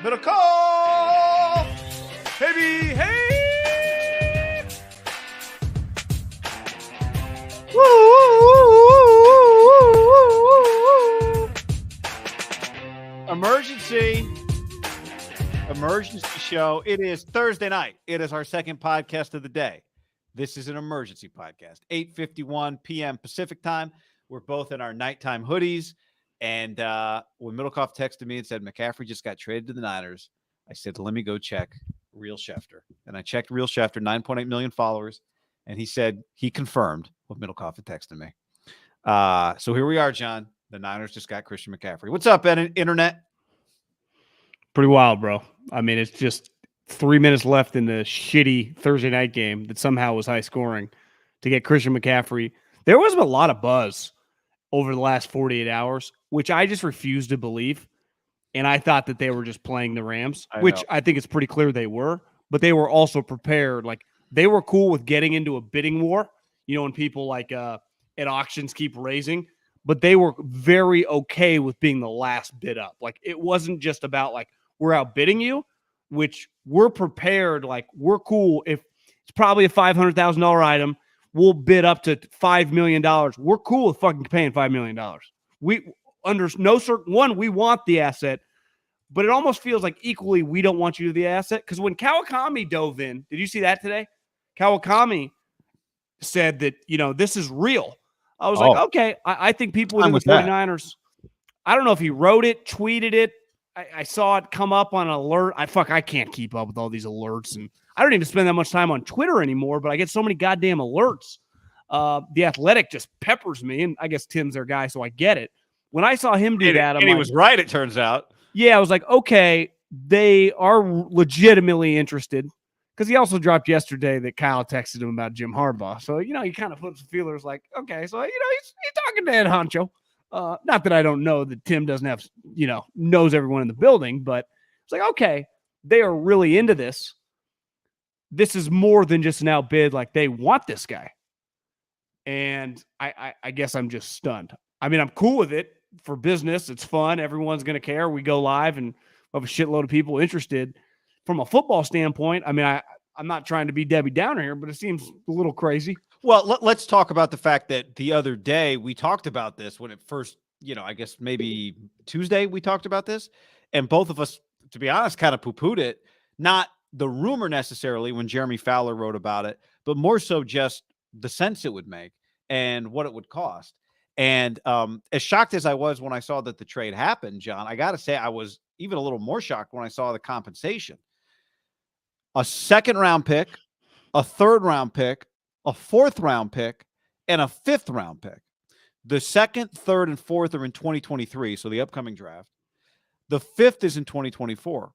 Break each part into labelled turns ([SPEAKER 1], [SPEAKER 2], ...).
[SPEAKER 1] Middle call! Baby, hey! Woo! Emergency show. It is Thursday night. It is our second podcast of the day. This is an emergency podcast. 8:51 p.m. Pacific time. We're both in our nighttime hoodies. And when Middlecoff texted me and said McCaffrey just got traded to the Niners, I said, let me go check Real Schefter. And I checked Real Schefter, 9.8 million followers. And he said he confirmed what Middlecoff had texted me. So here we are, John. The Niners just got Christian McCaffrey. What's up, Internet?
[SPEAKER 2] Pretty wild, bro. I mean, it's just 3 minutes left in the shitty Thursday night game that somehow was high scoring to get Christian McCaffrey. There was a lot of buzz over the last 48 hours, which I just refused to believe. And I thought that they were just playing the Rams, which I think it's pretty clear they were, but they were also prepared. Like, they were cool with getting into a bidding war, you know, when people like at auctions keep raising, but they were very okay with being the last bid up. Like, it wasn't just about like, we're outbidding you, which we're prepared. Like, we're cool. If it's probably a $500,000 item, we'll bid up to $5 million. We're cool with fucking paying $5 million. We under no certain one, we want the asset, but it almost feels like equally we don't want you to the asset. Because when Kawakami dove in, did you see that today? Kawakami said that, you know, this is real. I was like, okay, I think people within the 49ers, I don't know if he wrote it, tweeted it. I saw it come up on an alert. I can't keep up with all these alerts, and I don't even spend that much time on Twitter anymore, but I get so many goddamn alerts. The Athletic just peppers me, and I guess Tim's their guy, so I get it. When I saw him do that,
[SPEAKER 1] he was right, it turns out.
[SPEAKER 2] Yeah, I was like, okay, they are legitimately interested, because he also dropped yesterday that Kyle texted him about Jim Harbaugh. So, you know, he kind of put some feelers like, okay, so, you know, he's talking to Ed Honcho. Not that I don't know that Tim doesn't have, you know, knows everyone in the building, but it's like, okay, they are really into this. This is more than just an outbid. Like, they want this guy. And I guess I'm just stunned. I mean, I'm cool with it for business. It's fun. Everyone's going to care. We go live and have a shitload of people interested. From a football standpoint, I mean, I'm not trying to be Debbie Downer here, but it seems a little crazy.
[SPEAKER 1] Well, let's talk about the fact that the other day we talked about this when it first, you know, I guess maybe Tuesday we talked about this, and both of us, to be honest, kind of poo-pooed it. Not the rumor necessarily when Jeremy Fowler wrote about it, but more so just the sense it would make and what it would cost. And as shocked as I was when I saw that the trade happened, John, I got to say I was even a little more shocked when I saw the compensation. A second-round pick, a third-round pick, a fourth-round pick, and a fifth-round pick. The second, third, and fourth are in 2023, so the upcoming draft. The fifth is in 2024.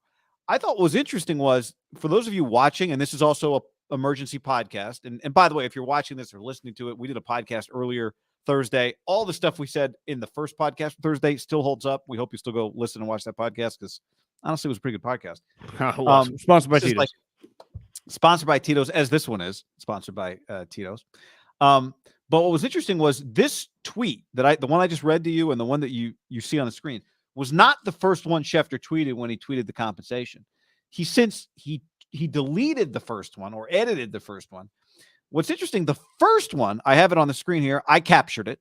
[SPEAKER 1] I thought what was interesting was, for those of you watching, and this is also an emergency podcast, and by the way, if you're watching this or listening to it, we did a podcast earlier Thursday. All the stuff we said in the first podcast Thursday still holds up. We hope you still go listen and watch that podcast, because honestly, it was a pretty good podcast.
[SPEAKER 2] Sponsored by Tito's.
[SPEAKER 1] Sponsored by Tito's, as this one is sponsored by Tito's. But what was interesting was this tweet that the one I just read to you and the one that you see on the screen was not the first one Schefter tweeted when he tweeted the compensation. He deleted the first one or edited the first one. What's interesting, the first one, I have it on the screen here. I captured it.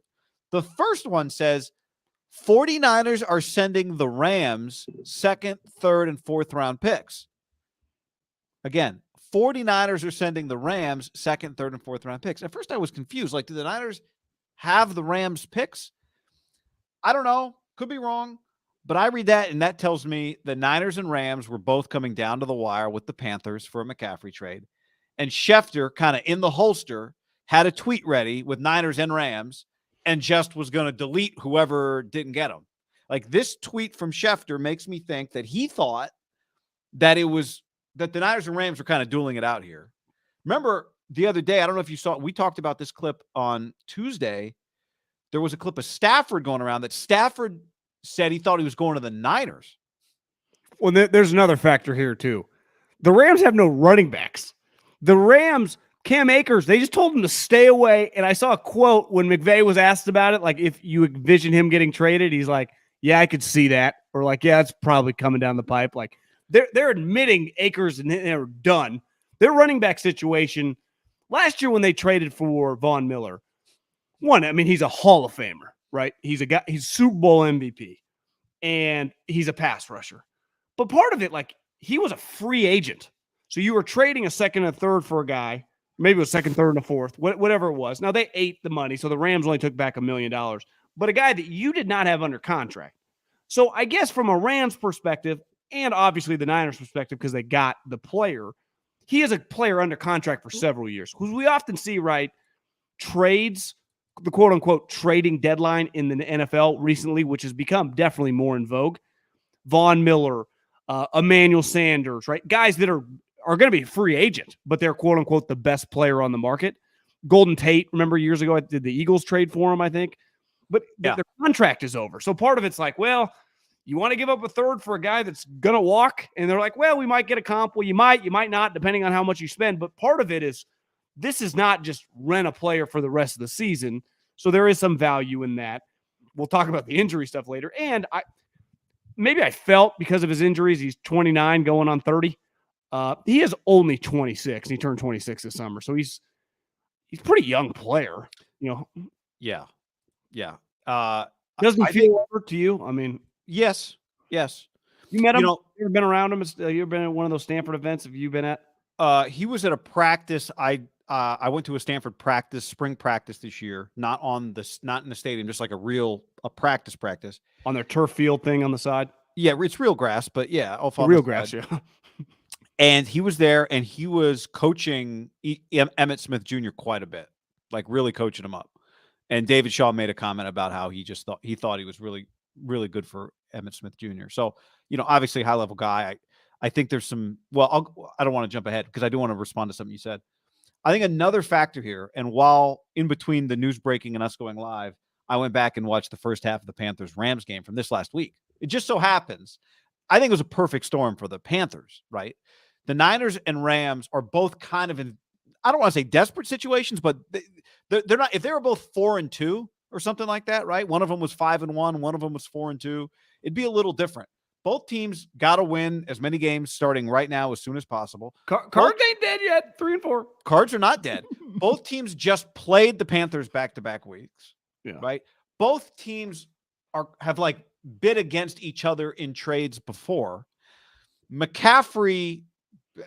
[SPEAKER 1] The first one says 49ers are sending the Rams second, third, and fourth round picks. Again, 49ers are sending the Rams second, third, and fourth round picks. At first, I was confused. Like, do the Niners have the Rams picks? I don't know. Could be wrong. But I read that, and that tells me the Niners and Rams were both coming down to the wire with the Panthers for a McCaffrey trade. And Schefter, kind of in the holster, had a tweet ready with Niners and Rams and just was going to delete whoever didn't get him. Like, this tweet from Schefter makes me think that he thought that that the Niners and Rams were kind of dueling it out here. Remember the other day, I don't know if you saw, we talked about this clip on Tuesday. There was a clip of Stafford going around that Stafford said he thought he was going to the Niners.
[SPEAKER 2] Well, there's another factor here too. The Rams have no running backs. The Rams, Cam Akers, they just told him to stay away. And I saw a quote when McVay was asked about it, like, if you envision him getting traded, he's like, yeah, I could see that. Or like, yeah, it's probably coming down the pipe. Like, they're admitting Akers and they're done. Their running back situation last year when they traded for Von Miller, I mean, he's a Hall of Famer, right? He's Super Bowl MVP, and he's a pass rusher. But part of it, like, he was a free agent. So you were trading a second and a third for a guy, maybe it was second, third, and a fourth, whatever it was. Now, they ate the money, so the Rams only took back $1 million. But a guy that you did not have under contract. So I guess from a Rams perspective, and obviously the Niners perspective, because they got the player, he is a player under contract for several years. Because we often see, right, trades, the quote-unquote trading deadline in the NFL recently, which has become definitely more in vogue. Von Miller, Emmanuel Sanders, right? Guys that are going to be free agent, but they're quote-unquote the best player on the market. Golden Tate, remember years ago, did the Eagles trade for him, I think? But their contract is over. So part of it's like, well, you want to give up a third for a guy that's going to walk? And they're like, well, we might get a comp. Well, you might not, depending on how much you spend. But part of it is this is not just rent a player for the rest of the season. So there is some value in that. We'll talk about the injury stuff later. And I felt because of his injuries, he's 29 going on 30. He is only 26. He turned 26 this summer. So he's a pretty young player, you know.
[SPEAKER 1] Yeah.
[SPEAKER 2] Doesn't he feel over to you? I mean,
[SPEAKER 1] yes.
[SPEAKER 2] You met him? You ever been around him? You ever been at one of those Stanford events? Have you been at?
[SPEAKER 1] He was at a practice. I went to a Stanford spring practice this year, not in the stadium, just like a practice
[SPEAKER 2] On their turf field thing on the side.
[SPEAKER 1] Yeah, it's real grass, but yeah,
[SPEAKER 2] real grass. Yeah.
[SPEAKER 1] And he was there, and he was coaching Emmitt Smith Jr. quite a bit, like really coaching him up. And David Shaw made a comment about how he thought he was really, really good for Emmitt Smith Jr. So, obviously high level guy. I think there's some, I don't want to jump ahead because I do want to respond to something you said. I think another factor here, and while in between the news breaking and us going live, I went back and watched the first half of the Panthers-Rams game from this last week. It just so happens, I think it was a perfect storm for the Panthers, right? The Niners and Rams are both kind of in, I don't want to say desperate situations, but they're not. If they were both 4-2 or something like that, right? One of them was 5-1, one of them was 4-2. It'd be a little different. Both teams got to win as many games starting right now as soon as possible.
[SPEAKER 2] Cards ain't dead yet. 3-4.
[SPEAKER 1] Cards are not dead. Both teams just played the Panthers back-to-back weeks, right? Both teams have like bid against each other in trades before. McCaffrey,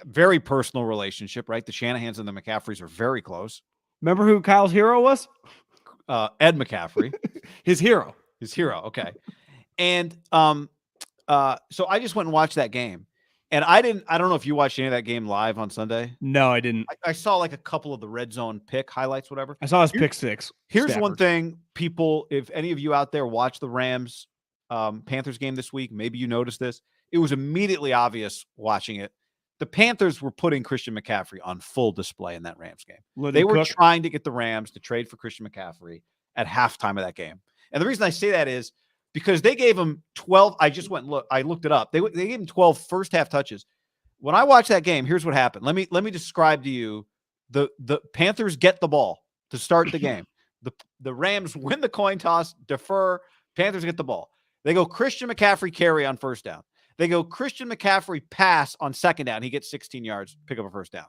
[SPEAKER 1] very personal relationship, right? The Shanahans and the McCaffreys are very close.
[SPEAKER 2] Remember who Kyle's hero was?
[SPEAKER 1] Ed McCaffrey.
[SPEAKER 2] His hero.
[SPEAKER 1] Okay. And so I just went and watched that game. And I don't know if you watched any of that game live on Sunday.
[SPEAKER 2] No, I didn't.
[SPEAKER 1] I saw like a couple of the red zone pick highlights, whatever.
[SPEAKER 2] I saw his pick six.
[SPEAKER 1] Here's
[SPEAKER 2] Stafford.
[SPEAKER 1] One thing, people, if any of you out there watch the Rams Panthers game this week, maybe you noticed this. It was immediately obvious watching it. The Panthers were putting Christian McCaffrey on full display in that Rams game. They were trying to get the Rams to trade for Christian McCaffrey at halftime of that game. And the reason I say that is because they gave him 12. I looked it up. They gave him 12 first half touches. When I watched that game, here's what happened. Let me describe to you. The Panthers get the ball to start the game. The Rams win the coin toss, defer. Panthers get the ball. They go Christian McCaffrey carry on first down. They go Christian McCaffrey pass on second down. He gets 16 yards, pick up a first down.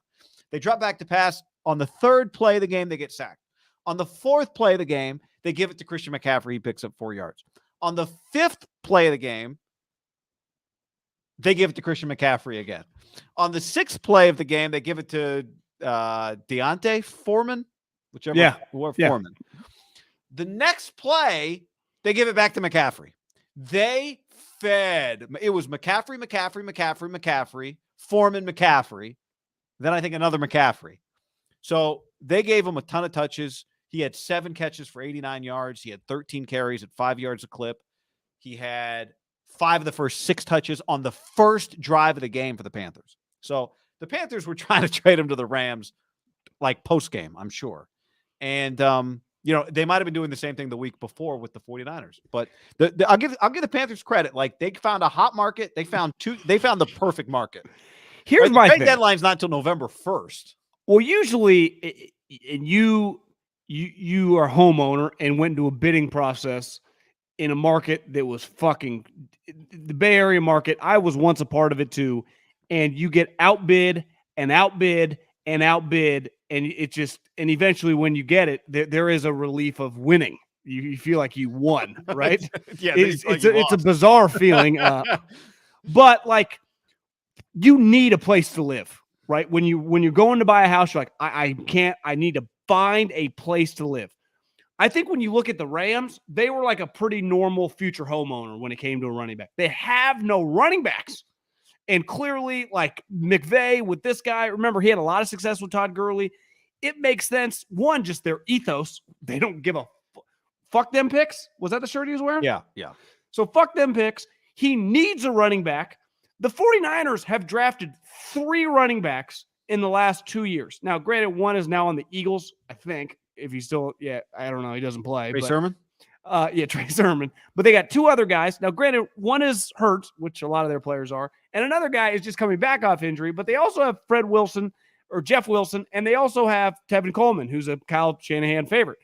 [SPEAKER 1] They drop back to pass. On the third play of the game, they get sacked. On the fourth play of the game, they give it to Christian McCaffrey. He picks up 4 yards. On the fifth play of the game, they give it to Christian McCaffrey again. On the sixth play of the game, they give it to Deontay Foreman, Foreman. The next play, they give it back to McCaffrey. They fed. It was McCaffrey, Foreman, McCaffrey. Then I think another McCaffrey. So they gave him a ton of touches. He had 7 catches for 89 yards. He had 13 carries at 5 yards a clip. He had 5 of the first 6 touches on the first drive of the game for the Panthers. So the Panthers were trying to trade him to the Rams like post-game, I'm sure. And, they might have been doing the same thing the week before with the 49ers. But I'll give the Panthers credit. Like, they found a hot market. They found the perfect market.
[SPEAKER 2] Here's my thing.
[SPEAKER 1] The trade deadline's not until November 1st.
[SPEAKER 2] Well, usually, and you are a homeowner and went into a bidding process. in a market that was fucking the Bay Area market. I was once a part of it too. And you get outbid and outbid and outbid. And and eventually when you get it, there is a relief of winning. You feel like you won, right?
[SPEAKER 1] Yeah,
[SPEAKER 2] it's a bizarre feeling. But like, you need a place to live, right? When you're going to buy a house, you're like, I need to find a place to live. I think when you look at the Rams, they were like a pretty normal future homeowner when it came to a running back. They have no running backs. And clearly, like McVay with this guy, remember, he had a lot of success with Todd Gurley. It makes sense. One, just their ethos. They don't give a fuck them picks. Was that the shirt he was wearing?
[SPEAKER 1] Yeah.
[SPEAKER 2] So fuck them picks. He needs a running back. The 49ers have drafted 3 running backs in the last 2 years. Now, granted, one is now on the Eagles, I think. If he's still, I don't know. He doesn't play.
[SPEAKER 1] Trey Sermon?
[SPEAKER 2] Trey Sermon. But they got 2 other guys. Now, granted, one is hurt, which a lot of their players are, and another guy is just coming back off injury. But they also have Jeff Wilson, and they also have Tevin Coleman, who's a Kyle Shanahan favorite.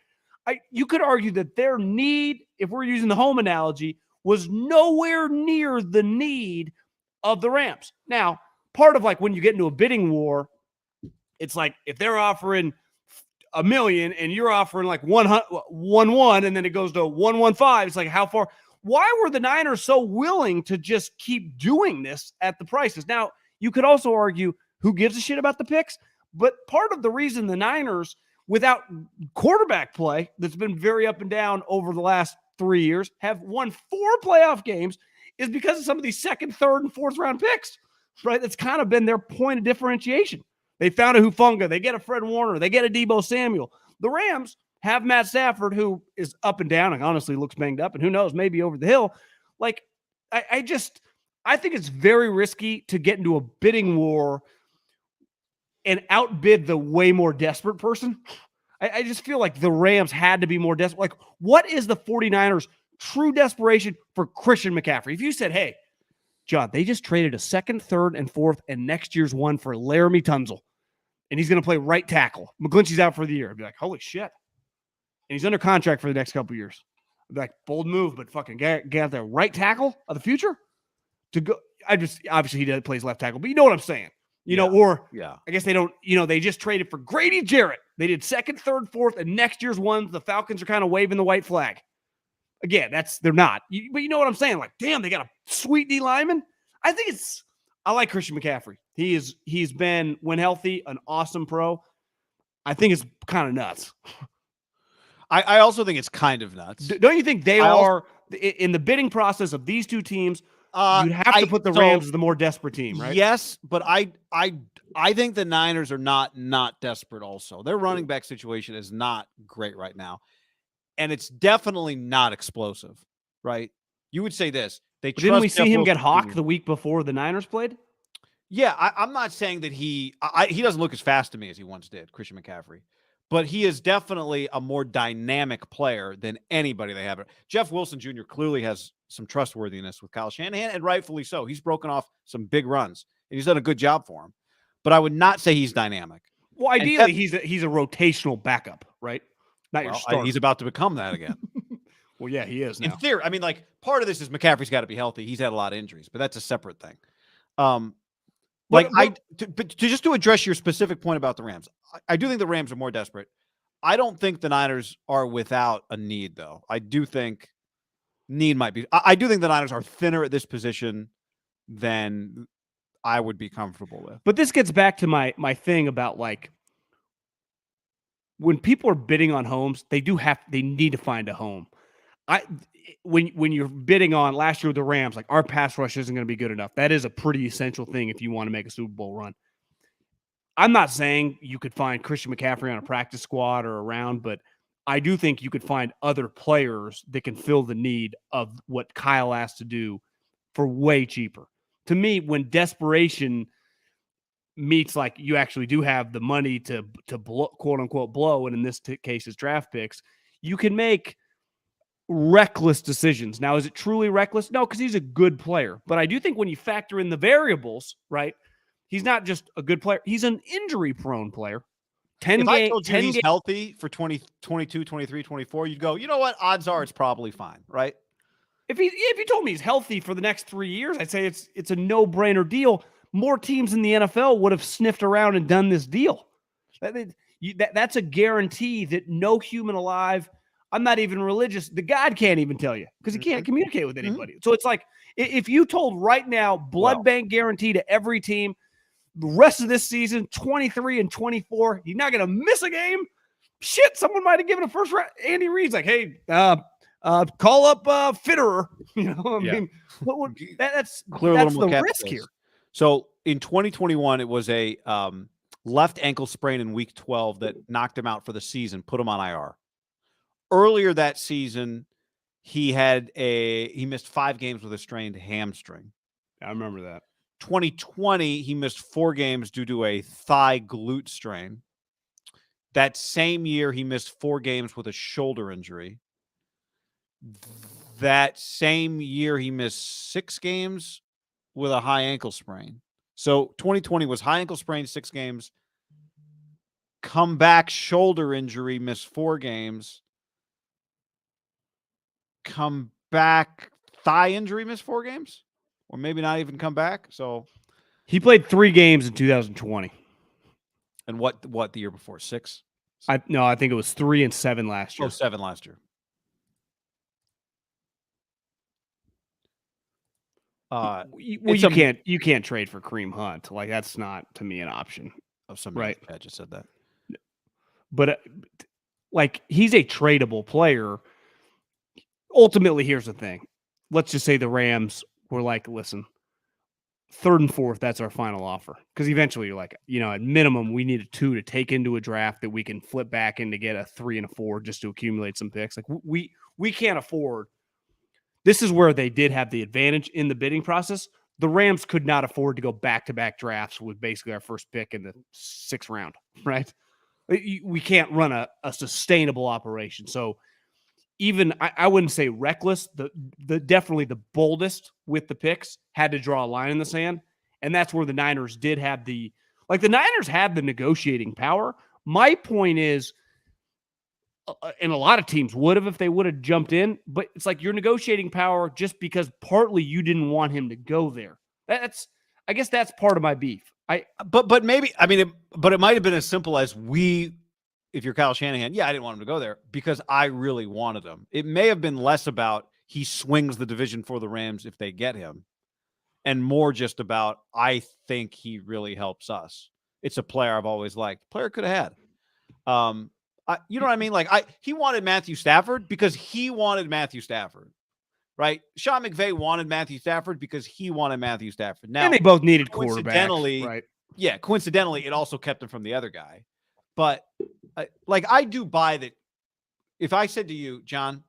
[SPEAKER 2] You could argue that their need, if we're using the home analogy, was nowhere near the need of the Rams. Now, part of like when you get into a bidding war, it's like if they're offering $1 million and you're offering like 1-1 and then it goes to 1-1-5. It's like, how far? Why were the Niners so willing to just keep doing this at the prices? Now, you could also argue who gives a shit about the picks, but part of the reason the Niners, without quarterback play that's been very up and down over the last 3 years, have won 4 playoff games is because of some of these second, third, and fourth round picks, right? That's kind of been their point of differentiation. They found a Hufanga. They get a Fred Warner. They get a Deebo Samuel. The Rams have Matt Stafford, who is up and down and honestly looks banged up, and who knows, maybe over the hill. Like, I think it's very risky to get into a bidding war and outbid the way more desperate person. I just feel like the Rams had to be more desperate. Like, what is the 49ers' true desperation for Christian McCaffrey? If you said, hey, John, they just traded a second, third, and fourth, and next year's one for Laramie Tunzel, and he's going to play right tackle. McGlinchey's out for the year. I'd be like, holy shit. And he's under contract for the next couple of years. I'd be like, bold move, but fucking get the right tackle of the future to go. Obviously he plays left tackle, but you know what I'm saying. I guess they don't, they just traded for Grady Jarrett. They did second, third, fourth, and next year's ones, the Falcons are kind of waving the white flag. Again, they're not. But you know what I'm saying? Like, damn, they got a sweet D lineman. I like Christian McCaffrey. He's been, when healthy, an awesome pro. I think it's kind of nuts.
[SPEAKER 1] I also think it's kind of nuts.
[SPEAKER 2] Don't you think they are, in the bidding process of these two teams, you'd have to put the Rams as the more desperate team, right?
[SPEAKER 1] Yes, but I think the Niners are not desperate also. Their running back situation is not great right now. And it's definitely not explosive, right? You would say this.
[SPEAKER 2] Didn't we see him get hawked the week before the Niners played?
[SPEAKER 1] Yeah, I'm not saying that he doesn't look as fast to me as he once did, Christian McCaffrey. But he is definitely a more dynamic player than anybody they have. Jeff Wilson Jr. clearly has some trustworthiness with Kyle Shanahan, and rightfully so. He's broken off some big runs, and he's done a good job for him. But I would not say he's dynamic.
[SPEAKER 2] Well, ideally, he's a rotational backup, right? Not your starter.
[SPEAKER 1] He's about to become that again.
[SPEAKER 2] Well, yeah, he is now.
[SPEAKER 1] In theory, I mean, like, part of this is McCaffrey's got to be healthy. He's had a lot of injuries, but that's a separate thing. Just to address your specific point about the Rams, I do think the Rams are more desperate. I don't think the Niners are without a need, though. I do think need might be. I do think the Niners are thinner at this position than I would be comfortable with.
[SPEAKER 2] But this gets back to my thing about, like, when people are bidding on homes, they need to find a home. When you're bidding on last year with the Rams, like, our pass rush isn't going to be good enough. That is a pretty essential thing if you want to make a Super Bowl run. I'm not saying you could find Christian McCaffrey on a practice squad or around, but I do think you could find other players that can fill the need of what Kyle asked to do for way cheaper. To me, when desperation meets, like, you actually do have the money to blow, quote unquote blow, and in this case is draft picks, you can make reckless decisions. Now, is it truly reckless? No, because he's a good player. But I do think when you factor in the variables, right, he's not just a good player. He's an injury-prone player.
[SPEAKER 1] If I told you he's healthy for 20, 22, 23, 24, you'd go, you know what? Odds are it's probably fine, right?
[SPEAKER 2] if you told me he's healthy for the next 3 years, I'd say it's a no-brainer deal. More teams in the NFL would have sniffed around and done this deal. That's a guarantee that no human alive, I'm not even religious, the God can't even tell you because he can't communicate with anybody. So it's like if you told right now, blood bank guarantee to every team, the rest of this season, 23 and 24, you're not going to miss a game. Shit, someone might have given a first round. Andy Reid's like, hey, call up Fitterer. You know, I mean, that's the risk here.
[SPEAKER 1] So in 2021, it was a left ankle sprain in week 12 that knocked him out for the season, put him on IR. Earlier that season, he missed 5 games with a strained hamstring.
[SPEAKER 2] I remember that.
[SPEAKER 1] 2020, he missed 4 games due to a thigh glute strain. That same year, he missed 4 games with a shoulder injury. That same year, he missed 6 games with a high ankle sprain. So 2020 was high ankle sprain, 6 games. Come back, shoulder injury, missed 4 games. Come back, thigh injury, missed 4 games. Or maybe not even come back. So
[SPEAKER 2] he played 3 games in 2020.
[SPEAKER 1] And what the year before? 6?
[SPEAKER 2] I think it was 3 and 7 last year.
[SPEAKER 1] 7 last year.
[SPEAKER 2] You can't trade for Kareem Hunt. Like, that's not, to me, an option.
[SPEAKER 1] Oh, somebody just said that.
[SPEAKER 2] But like, he's a tradable player. Ultimately, here's the thing. Let's just say the Rams were like, listen, 3rd and 4th, that's our final offer. Because eventually you're like, at minimum, we need a 2 to take into a draft that we can flip back in to get a 3 and a 4 just to accumulate some picks. Like, we can't afford. This is where they did have the advantage in the bidding process. The Rams could not afford to go back-to-back drafts with basically our first pick in the 6th round, right? We can't run a sustainable operation. So even I wouldn't say reckless, the definitely the boldest with the picks had to draw a line in the sand. And that's where the Niners did have the Niners had the negotiating power. My point is, and a lot of teams would have if they would have jumped in, but it's like your negotiating power just because partly you didn't want him to go there. I guess that's part of my beef.
[SPEAKER 1] But maybe, but it might have been as simple as if you're Kyle Shanahan, I didn't want him to go there because I really wanted him. It may have been less about he swings the division for the Rams if they get him, and more just about I think he really helps us. It's a player I've always liked. Player could have had. You know what I mean? Like he wanted Matthew Stafford because he wanted Matthew Stafford, right? Sean McVay wanted Matthew Stafford because he wanted Matthew Stafford. Now,
[SPEAKER 2] and they both needed quarterbacks, right?
[SPEAKER 1] Yeah, coincidentally, it also kept him from the other guy. But I do buy that. If I said to you, John,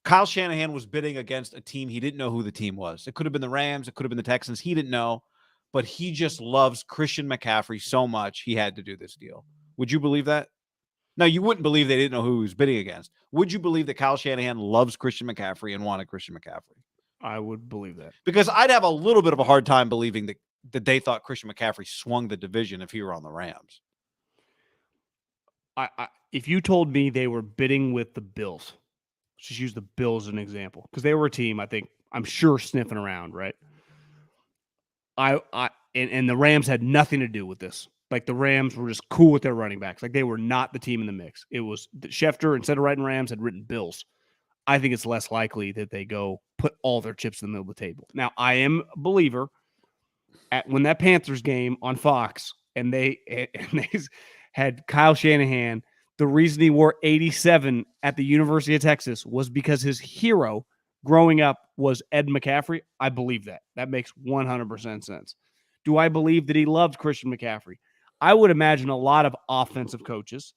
[SPEAKER 1] Kyle Shanahan was bidding against a team, he didn't know who the team was. It could have been the Rams. It could have been the Texans. He didn't know, but he just loves Christian McCaffrey so much he had to do this deal. Would you believe that? Now, you wouldn't believe they didn't know who he was bidding against. Would you believe that Kyle Shanahan loves Christian McCaffrey and wanted Christian McCaffrey?
[SPEAKER 2] I would believe that.
[SPEAKER 1] Because I'd have a little bit of a hard time believing that they thought Christian McCaffrey swung the division if he were on the Rams.
[SPEAKER 2] If you told me they were bidding with the Bills, let's just use the Bills as an example, because they were a team I'm sure sniffing around, right? And the Rams had nothing to do with this. Like, the Rams were just cool with their running backs. Like, they were not the team in the mix. It was Schefter, instead of writing Rams, had written Bills. I think it's less likely that they go put all their chips in the middle of the table. Now, I am a believer when that Panthers game on Fox and they had Kyle Shanahan, the reason he wore 87 at the University of Texas was because his hero growing up was Ed McCaffrey. I believe that. That makes 100% sense. Do I believe that he loved Christian McCaffrey? I would imagine a lot of offensive coaches,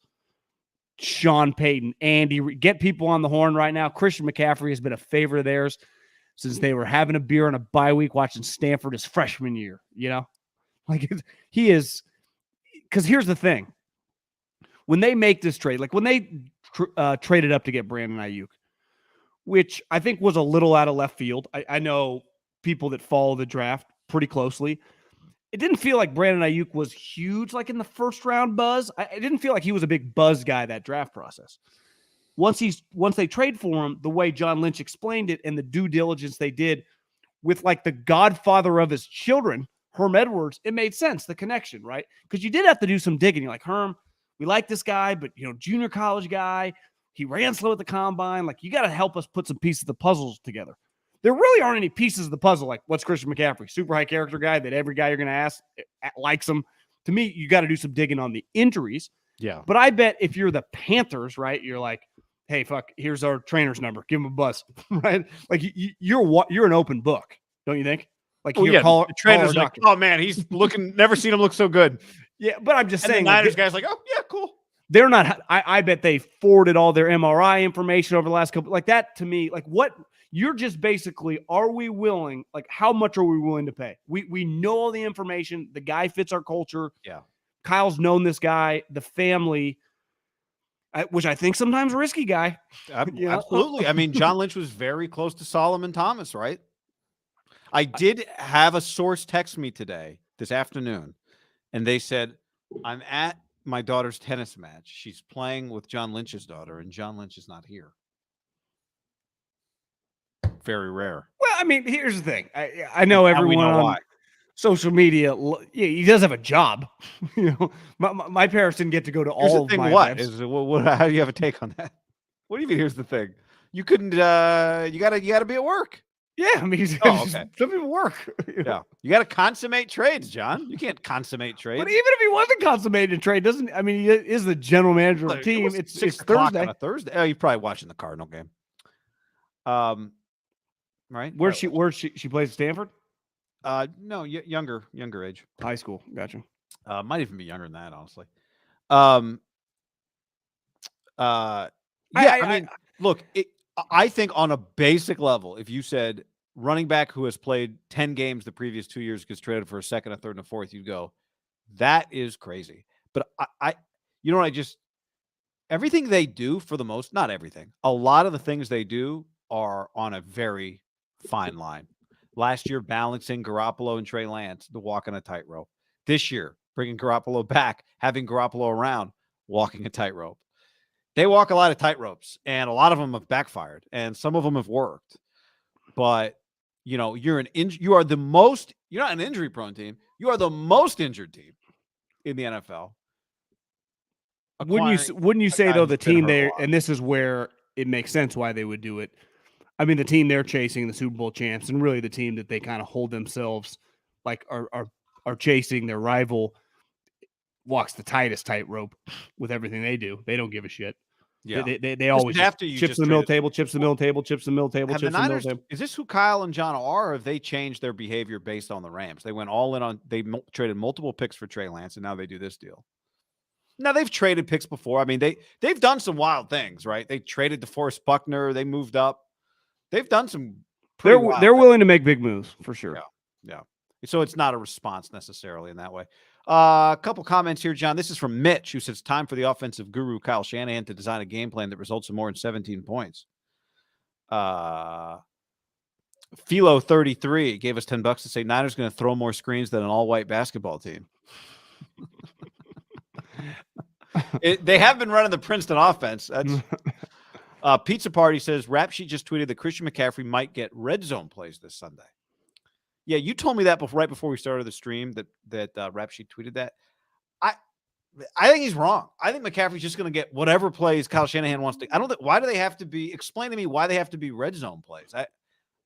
[SPEAKER 2] Sean Payton, Andy, get people on the horn right now. Christian McCaffrey has been a favorite of theirs since they were having a beer on a bye week watching Stanford his freshman year, Like, he is, because here's the thing. When they make this trade, like when they traded up to get Brandon Ayuk, which I think was a little out of left field. I know people that follow the draft pretty closely. It didn't feel like Brandon Ayuk was huge, like in the first round buzz. I didn't feel like he was a big buzz guy that draft process. once they trade for him, the way John Lynch explained it and the due diligence they did with like the godfather of his children, Herm Edwards, it made sense, the connection, right? Because you did have to do some digging. You're like, Herm, we like this guy, but junior college guy, he ran slow at the combine. Like, you got to help us put some pieces of the puzzles together. There really aren't any pieces of the puzzle. Like, what's Christian McCaffrey? Super high character guy that every guy you're going to ask likes him. To me, you got to do some digging on the injuries.
[SPEAKER 1] Yeah.
[SPEAKER 2] But I bet if you're the Panthers, right, you're like, hey, fuck, here's our trainer's number. Give him a buzz, right? Like, you're an open book, don't you think? Like,
[SPEAKER 1] the trainer's like, oh, man, he's looking, never seen him look so good.
[SPEAKER 2] Yeah, but I'm just saying.
[SPEAKER 1] The Niners guy's like, oh, yeah, cool.
[SPEAKER 2] They're not, I bet they forwarded all their MRI information over the last couple, like that to me, like what, you're just basically, are we willing, like how much are we willing to pay? We know all the information. The guy fits our culture.
[SPEAKER 1] Yeah.
[SPEAKER 2] Kyle's known this guy, the family, which I think sometimes a risky guy.
[SPEAKER 1] Absolutely. I mean, John Lynch was very close to Solomon Thomas, right? I did have a source text me this afternoon, and they said, I'm at my daughter's tennis match. She's playing with John Lynch's daughter, and John Lynch is not here. Very rare.
[SPEAKER 2] Well, I mean, here's the thing. I know everyone on social media. Yeah, he does have a job. My parents didn't get to go to all of my events.
[SPEAKER 1] How do you have a take on that? What do you mean? Here's the thing. You couldn't. You gotta be at work.
[SPEAKER 2] Yeah, I mean,
[SPEAKER 1] okay.
[SPEAKER 2] Some people work.
[SPEAKER 1] Yeah, you got to consummate trades, John. You can't consummate trades.
[SPEAKER 2] But even if he wasn't consummating a trade, he is the general manager of the team. It's
[SPEAKER 1] 6
[SPEAKER 2] Thursday.
[SPEAKER 1] On a Thursday. Oh, you're probably watching the Cardinal game. Right.
[SPEAKER 2] Where she plays at Stanford?
[SPEAKER 1] No, younger age.
[SPEAKER 2] High school. Gotcha.
[SPEAKER 1] Might even be younger than that, honestly. Look, I think on a basic level, if you said running back who has played 10 games the previous 2 years gets traded for a second, a third, and a fourth, you'd go, that is crazy. But everything they do, for the most, not everything, a lot of the things they do are on a very fine line. Last year, balancing Garoppolo and Trey Lance, the walk on a tightrope. This year, bringing Garoppolo back, having Garoppolo around, walking a tightrope. They walk a lot of tightropes, and a lot of them have backfired, and some of them have worked. But you're not an injury-prone team. You are the most injured team in the NFL.
[SPEAKER 2] Wouldn't you say though the team there, and this is where it makes sense why they would do it. I mean, the team they're chasing, the Super Bowl champs, and really the team that they kind of hold themselves like are chasing their rival, walks the tightest tightrope with everything they do. They don't give a shit.
[SPEAKER 1] Yeah,
[SPEAKER 2] they always have to chips the middle table, chips the middle table, chips the middle table, chips the middle table.
[SPEAKER 1] Is this who Kyle and John are? Or have they changed their behavior based on the Rams? They went all in on. They traded multiple picks for Trey Lance, and now they do this deal. Now they've traded picks before. I mean, they've done some wild things, right? They traded DeForest Buckner. They moved up. They've done some.
[SPEAKER 2] They're willing to make big moves for sure.
[SPEAKER 1] Yeah. So it's not a response necessarily in that way. A couple comments here, John. This is from Mitch, who says, time for the offensive guru Kyle Shanahan to design a game plan that results in more than 17 points. Philo33 gave us $10 to say Niners going to throw more screens than an all-white basketball team. They have been running the Princeton offense. That's Pizza Party says, Rap Sheet just tweeted that Christian McCaffrey might get red zone plays this Sunday. Yeah, you told me that right before we started the stream that Rap Sheet tweeted that. I think he's wrong. I think McCaffrey's just going to get whatever plays Kyle Shanahan wants to. I don't think. Why do they have to be? Explain to me why they have to be red zone plays.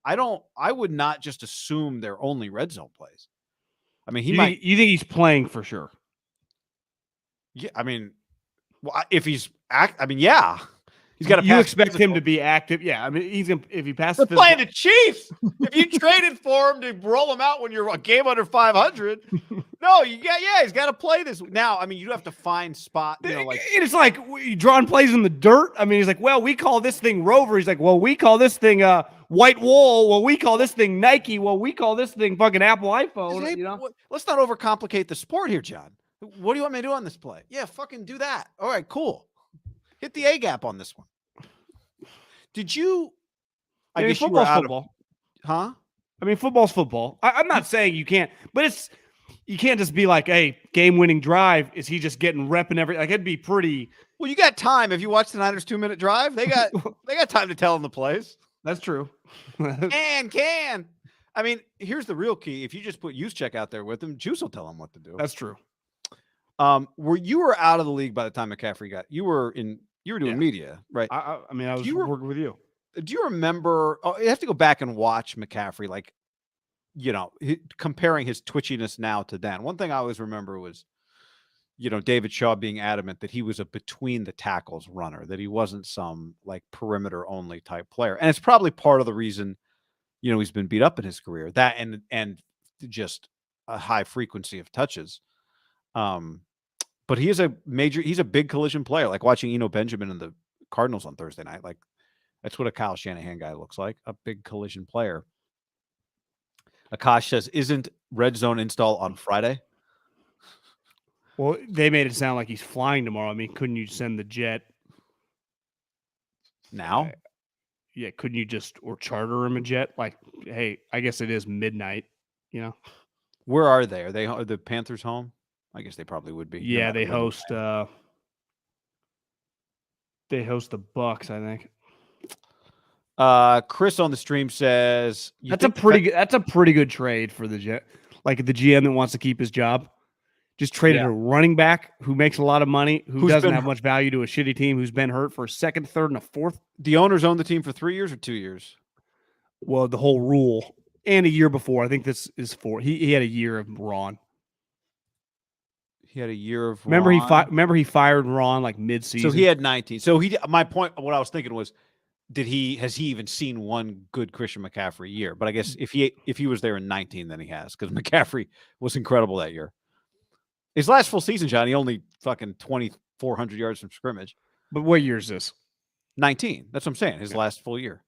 [SPEAKER 1] I would not just assume they're only red zone plays. I mean, you think
[SPEAKER 2] he's playing for sure?
[SPEAKER 1] Yeah, I mean, if he's yeah. He's got to.
[SPEAKER 2] You expect him to be active, yeah. I mean, he's gonna if he passes.
[SPEAKER 1] They're playing the Chiefs. If you traded for him to roll him out when you're a game under 500, no, he's got to play this now. I mean, you have to find spot.
[SPEAKER 2] It's like drawing plays in the dirt. I mean, he's like, well, we call this thing Rover. He's like, well, we call this thing White Wall. Well, we call this thing Nike. Well, we call this thing fucking Apple iPhone.
[SPEAKER 1] Let's not overcomplicate the sport here, John. What do you want me to do on this play? Yeah, fucking do that. All right, cool. Hit the A gap on this one. Did you?
[SPEAKER 2] I guess football's football.
[SPEAKER 1] Huh?
[SPEAKER 2] I mean, football's football. I'm not saying you can't, but You can't just be like, hey, game-winning drive. Is he just getting rep and everything? Like, it'd be pretty.
[SPEAKER 1] Well, you got time. If you watch the Niners 2-minute drive, they got time to tell him the plays.
[SPEAKER 2] That's true.
[SPEAKER 1] Can. I mean, here's the real key. If you just put Juszczyk out there with him, Juice will tell him what to do.
[SPEAKER 2] That's true.
[SPEAKER 1] You were out of the league by the time McCaffrey got. You were doing media, right?
[SPEAKER 2] I mean, I was working with you.
[SPEAKER 1] Do you remember? Oh, you have to go back and watch McCaffrey, like, comparing his twitchiness now to then. One thing I always remember was, David Shaw being adamant that he was a between the tackles runner, that he wasn't some like perimeter only type player. And it's probably part of the reason, he's been beat up in his career, that and just a high frequency of touches. But he's a big collision player, like watching Eno Benjamin and the Cardinals on Thursday night. Like, that's what a Kyle Shanahan guy looks like, a big collision player. Akash says, isn't red zone install on Friday?
[SPEAKER 2] Well, they made it sound like he's flying tomorrow. I mean, couldn't you send the jet
[SPEAKER 1] now?
[SPEAKER 2] Yeah, couldn't you or charter him a jet? Like, hey, I guess it is midnight,
[SPEAKER 1] Where are they? Are the Panthers home? I guess they probably would be.
[SPEAKER 2] Yeah, they host the Bucks, I think.
[SPEAKER 1] Chris on the stream says
[SPEAKER 2] that's a pretty good trade for the Jet. Like the GM that wants to keep his job. Just traded a running back who makes a lot of money, who doesn't have much value to a shitty team, who's been hurt for a second, third, and a fourth.
[SPEAKER 1] The owners owned the team for 3 years or 2 years?
[SPEAKER 2] Well, the whole rule. And a year before. I think this is 4. He had a year of Ron.
[SPEAKER 1] He had a year of
[SPEAKER 2] Remember he fired Ron like mid-season.
[SPEAKER 1] So he had 19. So my point, what I was thinking was, has he even seen one good Christian McCaffrey year? But I guess if he was there in 19, then he has, because McCaffrey was incredible that year. His last full season, John, he only fucking 2,400 yards from scrimmage.
[SPEAKER 2] But what year is this?
[SPEAKER 1] 19. That's what I'm saying. His last full year.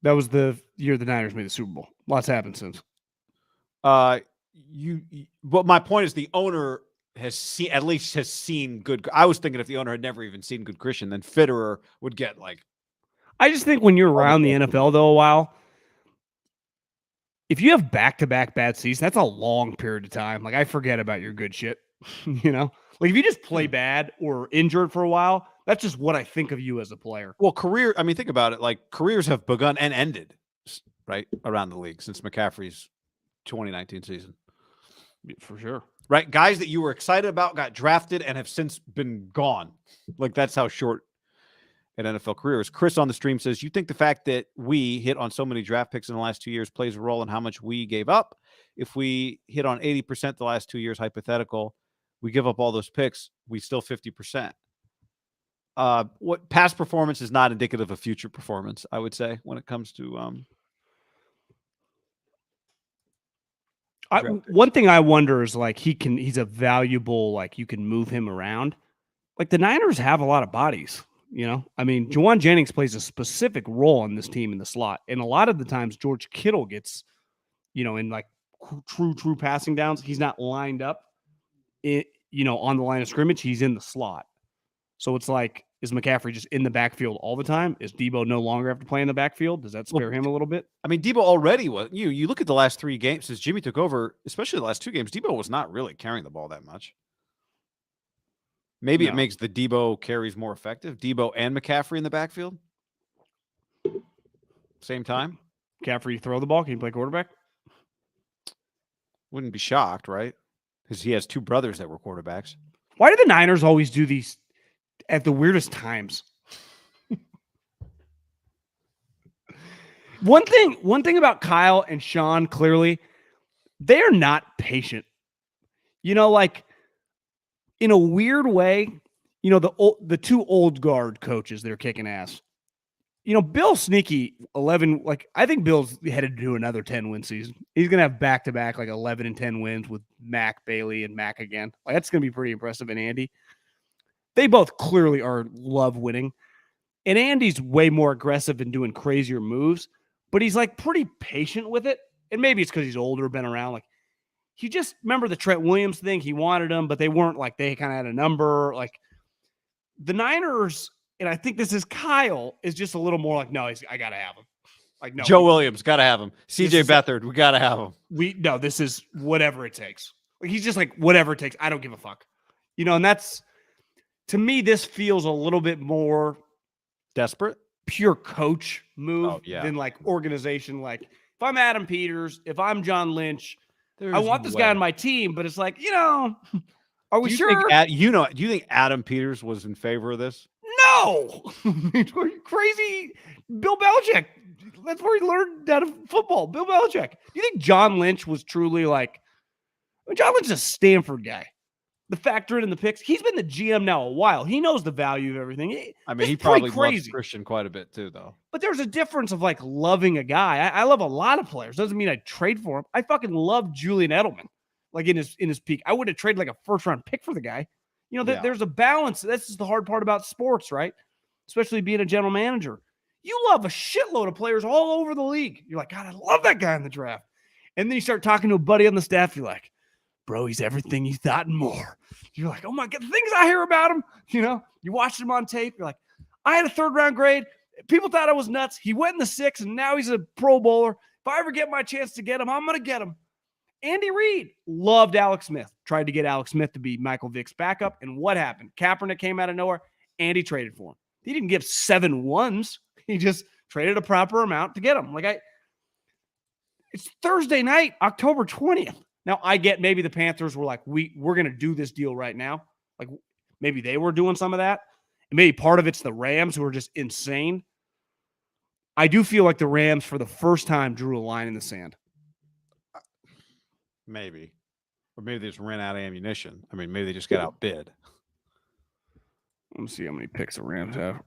[SPEAKER 2] That was the year the Niners made the Super Bowl. Lots happened since.
[SPEAKER 1] But my point is, the owner has seen good. I was thinking if the owner had never even seen good Christian, then Fitterer would get like.
[SPEAKER 2] I just think when you're around the NFL though a while, if you have back-to-back bad seasons, that's a long period of time. Like, I forget about your good shit. Like if you just play bad or injured for a while, that's just what I think of you as a player.
[SPEAKER 1] Well, think about it. Like, careers have begun and ended, right, around the league since McCaffrey's 2019 season.
[SPEAKER 2] For sure.
[SPEAKER 1] Right? Guys that you were excited about got drafted and have since been gone. Like, that's how short an NFL career is. Chris on the stream says, you think the fact that we hit on so many draft picks in the last 2 years plays a role in how much we gave up? If we hit on 80% the last 2 years, hypothetical, we give up all those picks, we still 50%. What past performance is not indicative of future performance, I would say, when it comes to
[SPEAKER 2] one thing I wonder is, like, he's a valuable, like, you can move him around. Like, the Niners have a lot of bodies, I mean, Juwan Jennings plays a specific role on this team in the slot. And a lot of the times George Kittle gets, in like true passing downs, he's not lined up on the line of scrimmage. He's in the slot. So it's like, is McCaffrey just in the backfield all the time? Is Debo no longer have to play in the backfield? Does that spare him a little bit?
[SPEAKER 1] I mean, Debo already was. You look at the last 3 games since Jimmy took over, especially the last 2 games, Debo was not really carrying the ball that much. Maybe it makes the Debo carries more effective. Debo and McCaffrey in the backfield. Same time.
[SPEAKER 2] McCaffrey throw the ball. Can you play quarterback?
[SPEAKER 1] Wouldn't be shocked, right? Because he has 2 brothers that were quarterbacks.
[SPEAKER 2] Why do the Niners always do these at the weirdest times? One thing about Kyle and Sean, clearly, they're not patient. Like, in a weird way, the 2 old guard coaches, they're kicking ass. Bill Sneaky, 11, like, I think Bill's headed to another 10-win season. He's going to have back-to-back, like, 11 and 10 wins with Mac, Bailey, and Mac again. Like, that's going to be pretty impressive. And Andy, they both clearly love winning. And Andy's way more aggressive and doing crazier moves, but he's, like, pretty patient with it. And maybe it's because he's older, been around. Like, he just, remember the Trent Williams thing? He wanted him, but they weren't, like, they kind of had a number. Like, the Niners, and I think this is Kyle, is just a little more like, no, I got to have him. Like, no.
[SPEAKER 1] Joe Williams, got to have him. CJ Beathard, we got to have him.
[SPEAKER 2] This is whatever it takes. Like he's just like, whatever it takes. I don't give a fuck. And that's, to me, this feels a little bit more
[SPEAKER 1] Desperate?
[SPEAKER 2] pure coach move
[SPEAKER 1] yeah.
[SPEAKER 2] than like organization. Like if I'm Adam Peters, if I'm John Lynch,
[SPEAKER 1] There's
[SPEAKER 2] I want this guy on my team, but it's like, are we
[SPEAKER 1] do you
[SPEAKER 2] sure?
[SPEAKER 1] Think do you think Adam Peters was in favor of this?
[SPEAKER 2] No. Are you crazy? Bill Belichick. That's where he learned out of football. Bill Belichick. Do you think John Lynch was truly like, John Lynch is a Stanford guy. The factor in the picks. He's been the GM now a while. He knows the value of everything.
[SPEAKER 1] He probably loves Christian quite a bit too, though.
[SPEAKER 2] But there's a difference of like loving a guy. I love a lot of players. Doesn't mean I trade for him. I fucking love Julian Edelman. Like in his peak. I would have traded like a first round pick for the guy. There's a balance. This is the hard part about sports, right? Especially being a general manager. You love a shitload of players all over the league. You're like, God, I love that guy in the draft. And then you start talking to a buddy on the staff. You're like, bro, he's everything you thought and more. You're like, oh my God, the things I hear about him, you watched him on tape. You're like, I had a 3rd round grade. People thought I was nuts. He went in the 6th and now he's a Pro Bowler. If I ever get my chance to get him, I'm going to get him. Andy Reid loved Alex Smith, tried to get Alex Smith to be Michael Vick's backup. And what happened? Kaepernick came out of nowhere. Andy traded for him. He didn't give 7 ones. He just traded a proper amount to get him. It's Thursday night, October 20th. Now, I get maybe the Panthers were like, we're going to do this deal right now. Like maybe they were doing some of that. And maybe part of it's the Rams who are just insane. I do feel like the Rams for the first time drew a line in the sand.
[SPEAKER 1] Maybe. Or maybe they just ran out of ammunition. Maybe they just got outbid.
[SPEAKER 2] Let me see how many picks the Rams have.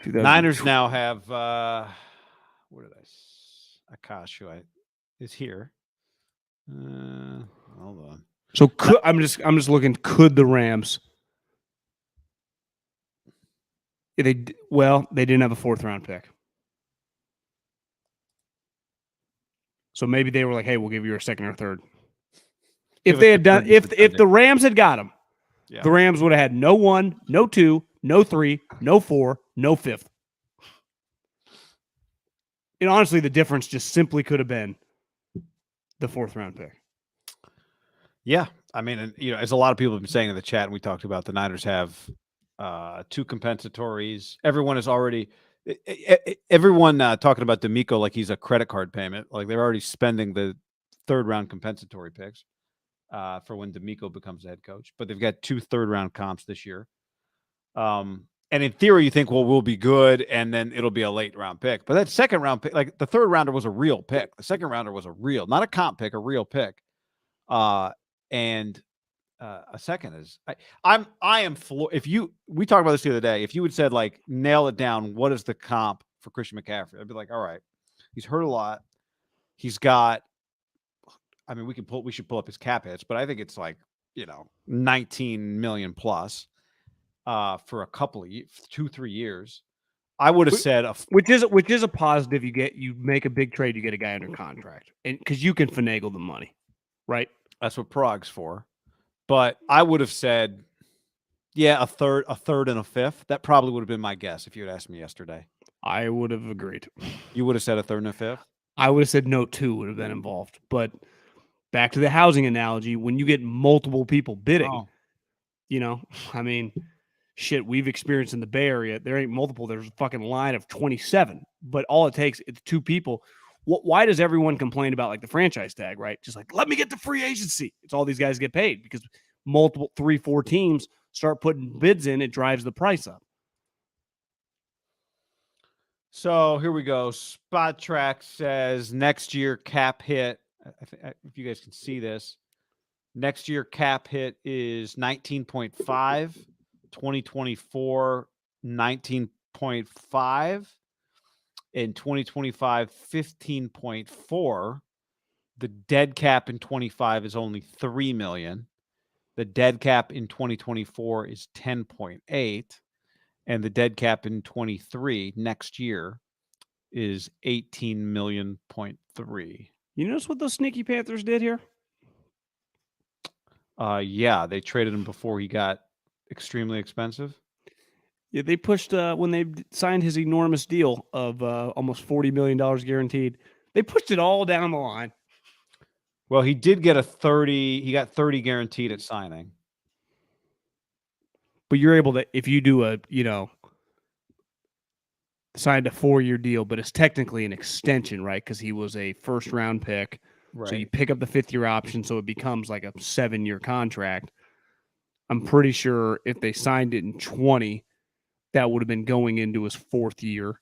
[SPEAKER 1] Niners now have what did Akash, who is here. Hold on.
[SPEAKER 2] So I'm just looking. Could the Rams? They didn't have a 4th round pick, so maybe they were like, "Hey, we'll give you a 2nd or 3rd." If they had done, if the Rams had got him, the Rams would have had no 1, no 2, no 3, no 4, no 5th. And honestly, the difference just simply could have been the 4th round pick.
[SPEAKER 1] Yeah. As a lot of people have been saying in the chat, and we talked about, the Niners have 2 compensatories. Everyone is already talking about D'Amico like he's a credit card payment. Like they're already spending the 3rd round compensatory picks for when D'Amico becomes the head coach. But they've got 2 3rd round comps this year. And in theory, you think, well, we'll be good, and then it'll be a late round pick. But that 2nd round pick, like the 3rd rounder was a real pick. The 2nd rounder was not a comp pick, a real pick. And a second is, I am floored. We talked about this the other day. If you had said, like, nail it down, what is the comp for Christian McCaffrey? I'd be like, all right, he's hurt a lot. He's got, we should pull up his cap hits, but I think it's like, 19 million plus. For a couple of 2-3 years, I would have said,
[SPEAKER 2] which is a positive. You make a big trade, you get a guy under contract, and because you can finagle the money, right?
[SPEAKER 1] That's what Prague's for. But I would have said, a third and a 5th. That probably would have been my guess if you had asked me yesterday.
[SPEAKER 2] I would have agreed.
[SPEAKER 1] You would have said a 3rd and a 5th.
[SPEAKER 2] I would have said no 2 would have been involved. But back to the housing analogy, when you get multiple people bidding, shit, we've experienced in the Bay Area. There ain't multiple. There's a fucking line of 27, but all it takes is 2 people. Why does everyone complain about like the franchise tag, right? Just like, let me get the free agency. It's all these guys get paid because multiple 3-4 teams start putting bids in. It drives the price up.
[SPEAKER 1] So here we go. Spot Track says next year cap hit. If you guys can see this, next year cap hit is 19.5. 2024, 19.5. In 2025, 15.4. The dead cap in 25 is only 3 million. The dead cap in 2024 is 10.8. And the dead cap in 23 next year is 18 million.3.
[SPEAKER 2] You notice what those sneaky Panthers did here?
[SPEAKER 1] Yeah, they traded him before he got extremely expensive.
[SPEAKER 2] Yeah, they pushed when they signed his enormous deal of almost $40 million guaranteed. They pushed it all down the line.
[SPEAKER 1] Well, he did get 30. He got 30 guaranteed at signing.
[SPEAKER 2] But you're able to, if you do signed a 4-year deal, but it's technically an extension, right? Because he was a first-round pick.
[SPEAKER 1] Right.
[SPEAKER 2] So you pick up the 5th-year option, so it becomes like a 7-year contract. I'm pretty sure if they signed it in 20, that would have been going into his 4th year.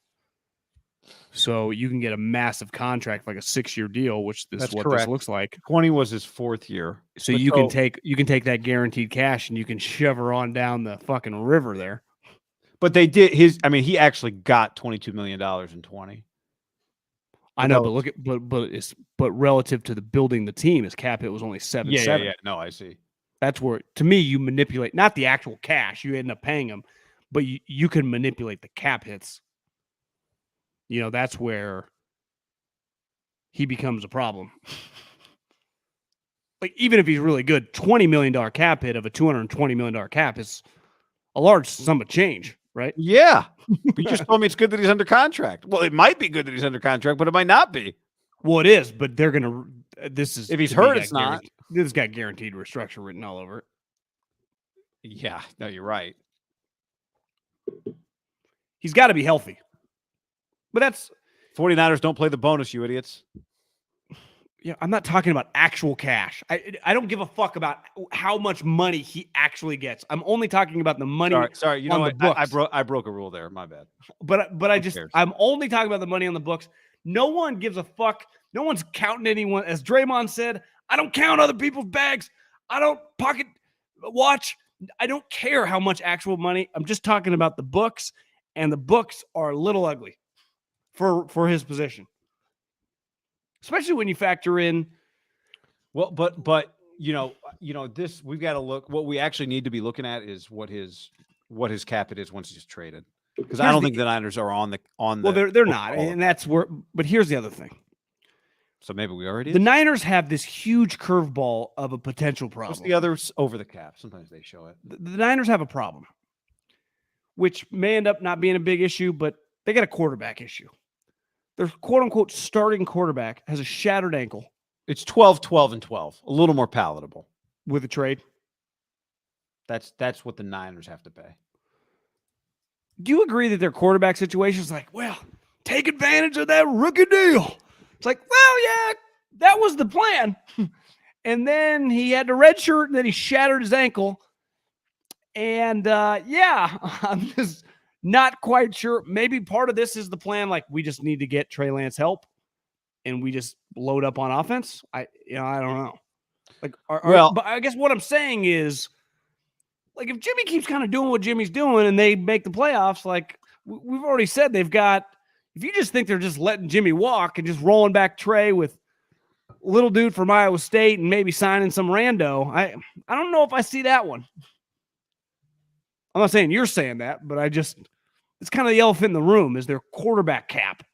[SPEAKER 2] So you can get a massive contract, like a 6-year deal, which this this looks like.
[SPEAKER 1] 20 was his 4th year.
[SPEAKER 2] So you can take that guaranteed cash and you can shove her on down the fucking river there.
[SPEAKER 1] But they did he actually got $22 million in 20.
[SPEAKER 2] I know, but look at but relative to the building the team, his cap hit was only 7-7.
[SPEAKER 1] Yeah. No, I see.
[SPEAKER 2] That's where, to me, you manipulate not the actual cash you end up paying him, but you can manipulate the cap hits. That's where he becomes a problem. Like, even if he's really good, $20 million cap hit of a $220 million cap is a large sum of change, right?
[SPEAKER 1] Yeah. But you just told me it's good that he's under contract. Well, it might be good that he's under contract, but it might not be.
[SPEAKER 2] Well, it is, but they're going to
[SPEAKER 1] if he's hurt, it's not.
[SPEAKER 2] This has got guaranteed restructure written all over it.
[SPEAKER 1] Yeah, no, you're right.
[SPEAKER 2] He's got to be healthy. But that's
[SPEAKER 1] 49ers don't play the bonus, you idiots.
[SPEAKER 2] Yeah, I'm not talking about actual cash. I don't give a fuck about how much money he actually gets. I'm only talking about the money.
[SPEAKER 1] Sorry. You know what? I broke a rule there. My bad.
[SPEAKER 2] But I'm only talking about the money on the books. No one gives a fuck. No one's counting anyone. As Draymond said, I don't count other people's bags. I don't pocket watch. I don't care how much actual money. I'm just talking about the books, and the books are a little ugly for his position. Especially when you factor in,
[SPEAKER 1] well, but this, we've got to look. What we actually need to be looking at is what his cap it is once he's traded, because I don't think the Niners are on the.
[SPEAKER 2] Well, they're not, and that's where. But here's the other thing.
[SPEAKER 1] So maybe we already.
[SPEAKER 2] The Niners have this huge curveball of a potential problem.
[SPEAKER 1] What's the others over the cap? Sometimes they show it.
[SPEAKER 2] The Niners have a problem, which may end up not being a big issue, but they got a quarterback issue. Their quote-unquote starting quarterback has a shattered ankle.
[SPEAKER 1] It's 12, 12, and 12. A little more palatable.
[SPEAKER 2] With a trade?
[SPEAKER 1] That's what the Niners have to pay.
[SPEAKER 2] Do you agree that their quarterback situation is like, well, take advantage of that rookie deal? It's like, well, yeah, that was the plan. And then he had the red shirt, and then he shattered his ankle. And, I'm just not quite sure. Maybe part of this is the plan. Like, we just need to get Trey Lance help, and we just load up on offense. I don't know. Like, but I guess what I'm saying is, like, if Jimmy keeps kind of doing what Jimmy's doing and they make the playoffs, like we've already said, they've got. If you just think they're just letting Jimmy walk and just rolling back Trey with little dude from Iowa State and maybe signing some rando, I don't know if I see that one. I'm not saying you're saying that, but it's kind of the elephant in the room is their quarterback cap.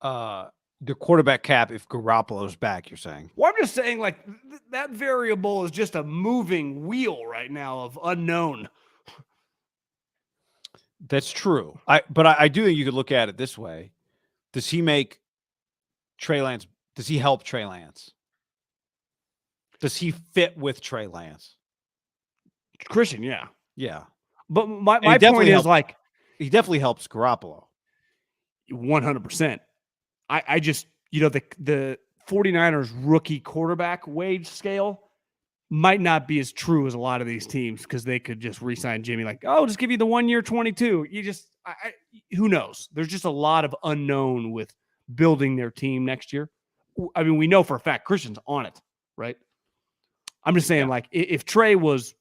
[SPEAKER 1] The quarterback cap if Garoppolo's back, you're saying?
[SPEAKER 2] Well, I'm just saying, like, that variable is just a moving wheel right now of unknown.
[SPEAKER 1] That's true. But I do think you could look at it this way. Does he make Trey Lance? Does he help Trey Lance? Does he fit with Trey Lance?
[SPEAKER 2] Christian, yeah.
[SPEAKER 1] Yeah.
[SPEAKER 2] But my point is, like,
[SPEAKER 1] he definitely helps Garoppolo.
[SPEAKER 2] 100%. I just, the 49ers rookie quarterback wage scale might not be as true as a lot of these teams because they could just re-sign Jimmy like, oh, just give you the 1 year 22. You just, who knows? There's just a lot of unknown with building their team next year. I mean, we know for a fact Christian's on it, right? I'm just saying, like, if Trey was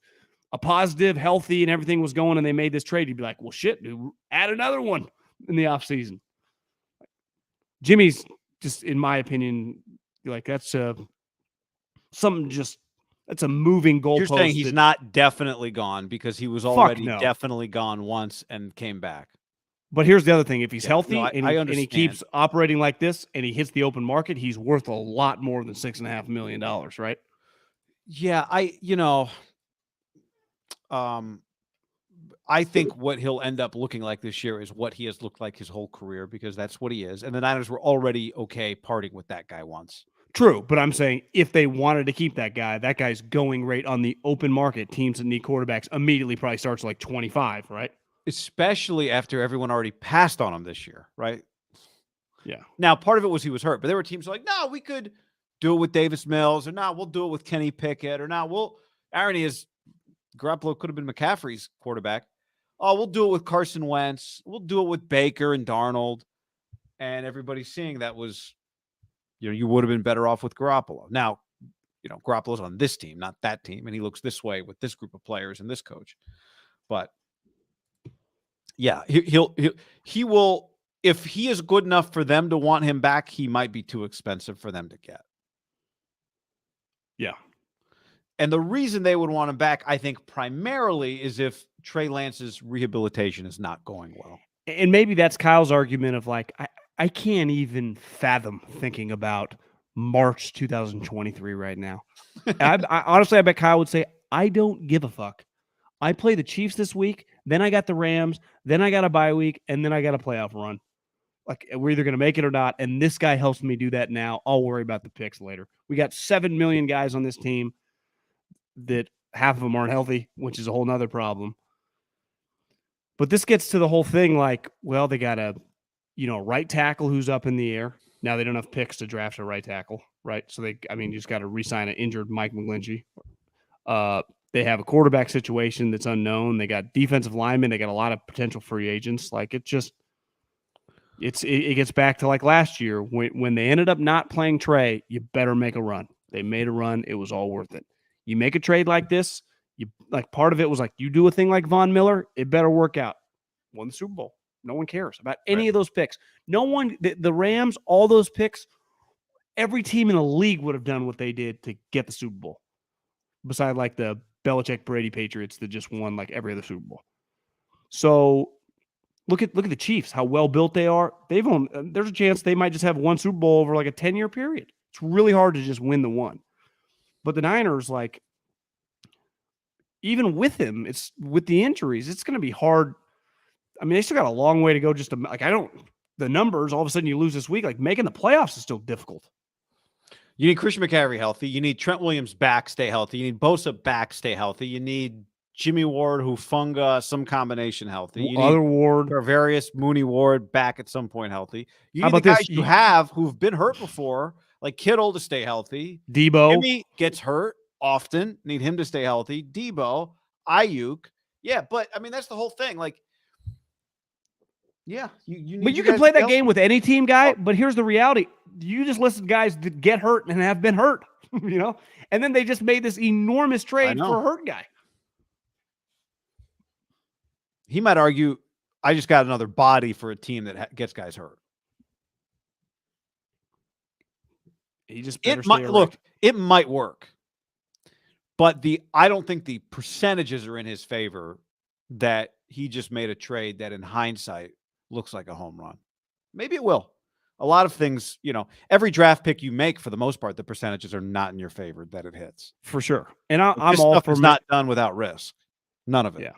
[SPEAKER 2] a positive, healthy, and everything was going and they made this trade, you'd be like, well, shit, dude, add another one in the offseason. Jimmy's just, in my opinion, like, that's something just, that's a moving goalpost.
[SPEAKER 1] You're saying he's not definitely gone because he was already definitely gone once and came back.
[SPEAKER 2] But here's the other thing. If he's healthy
[SPEAKER 1] and
[SPEAKER 2] he keeps operating like this and he hits the open market, he's worth a lot more than $6.5 million, right?
[SPEAKER 1] Yeah, I think what he'll end up looking like this year is what he has looked like his whole career because that's what he is. And the Niners were already okay parting with that guy once.
[SPEAKER 2] True, but I'm saying if they wanted to keep that guy's going rate on the open market, teams that need quarterbacks immediately probably starts like 25, right?
[SPEAKER 1] Especially after everyone already passed on him this year, right?
[SPEAKER 2] Yeah.
[SPEAKER 1] Now, part of it was he was hurt, but there were teams like, no, we could do it with Davis Mills, or no, we'll do it with Kenny Pickett, or no, irony is Garoppolo could have been McCaffrey's quarterback. Oh, we'll do it with Carson Wentz. We'll do it with Baker and Darnold. And everybody's seeing that was, you would have been better off with Garoppolo. Now, Garoppolo's on this team, not that team, and he looks this way with this group of players and this coach. But yeah, he will. If he is good enough for them to want him back, he might be too expensive for them to get.
[SPEAKER 2] Yeah.
[SPEAKER 1] And the reason they would want him back, I think, primarily is if Trey Lance's rehabilitation is not going well.
[SPEAKER 2] And maybe that's Kyle's argument of like, I can't even fathom thinking about March 2023 right now. I honestly, I bet Kyle would say, I don't give a fuck. I play the Chiefs this week, then I got the Rams, then I got a bye week, and then I got a playoff run. Like, we're either going to make it or not, and this guy helps me do that now. I'll worry about the picks later. We got 7 million guys on this team that half of them aren't healthy, which is a whole nother problem. But this gets to the whole thing like, well, they got a right tackle who's up in the air. Now they don't have picks to draft a right tackle, right? So you just got to re-sign an injured Mike McGlinchey. They have a quarterback situation that's unknown. They got defensive linemen. They got a lot of potential free agents. Like it gets back to like last year when they ended up not playing Trey. You better make a run. They made a run. It was all worth it. You make a trade like this. Part of it was like you do a thing like Von Miller. It better work out. Won the Super Bowl. No one cares about any of those picks. No one. The Rams. All those picks. Every team in the league would have done what they did to get the Super Bowl. Besides like the Belichick Brady Patriots that just won like every other Super Bowl. So look at the Chiefs, how well built they are. There's a chance they might just have one Super Bowl over like a 10-year period. It's really hard to just win the one. But the Niners, like, even with him, it's with the injuries, it's going to be hard. I mean, they still got a long way to go. Just to like, the numbers. All of a sudden, you lose this week. Like making the playoffs is still difficult.
[SPEAKER 1] You need Christian McCaffrey healthy. You need Trent Williams back, stay healthy. You need Bosa back, stay healthy. You need Jimmy Ward, Hufanga, some combination healthy. You
[SPEAKER 2] Other
[SPEAKER 1] need
[SPEAKER 2] Ward,
[SPEAKER 1] various Mooney Ward back at some point healthy. You
[SPEAKER 2] How
[SPEAKER 1] need
[SPEAKER 2] about
[SPEAKER 1] the guys
[SPEAKER 2] this?
[SPEAKER 1] you have who've been hurt before, like Kittle, to stay healthy.
[SPEAKER 2] Debo.
[SPEAKER 1] Jimmy gets hurt often. Need him to stay healthy. Debo, Ayuk. Yeah, but I mean that's the whole thing. Like, yeah, you need.
[SPEAKER 2] But you can play that game with any team, guy. But here's the reality: you just listed guys that get hurt and have been hurt, and then they just made this enormous trade for a hurt guy.
[SPEAKER 1] He might argue, I just got another body for a team that gets guys hurt.
[SPEAKER 2] He just
[SPEAKER 1] it might work, but I don't think the percentages are in his favor that he just made a trade that in hindsight looks like a home run. Maybe it will. A lot of things, every draft pick you make, for the most part, the percentages are not in your favor that it hits.
[SPEAKER 2] For sure. And I'm all for
[SPEAKER 1] not done without risk. None of it.
[SPEAKER 2] Yeah.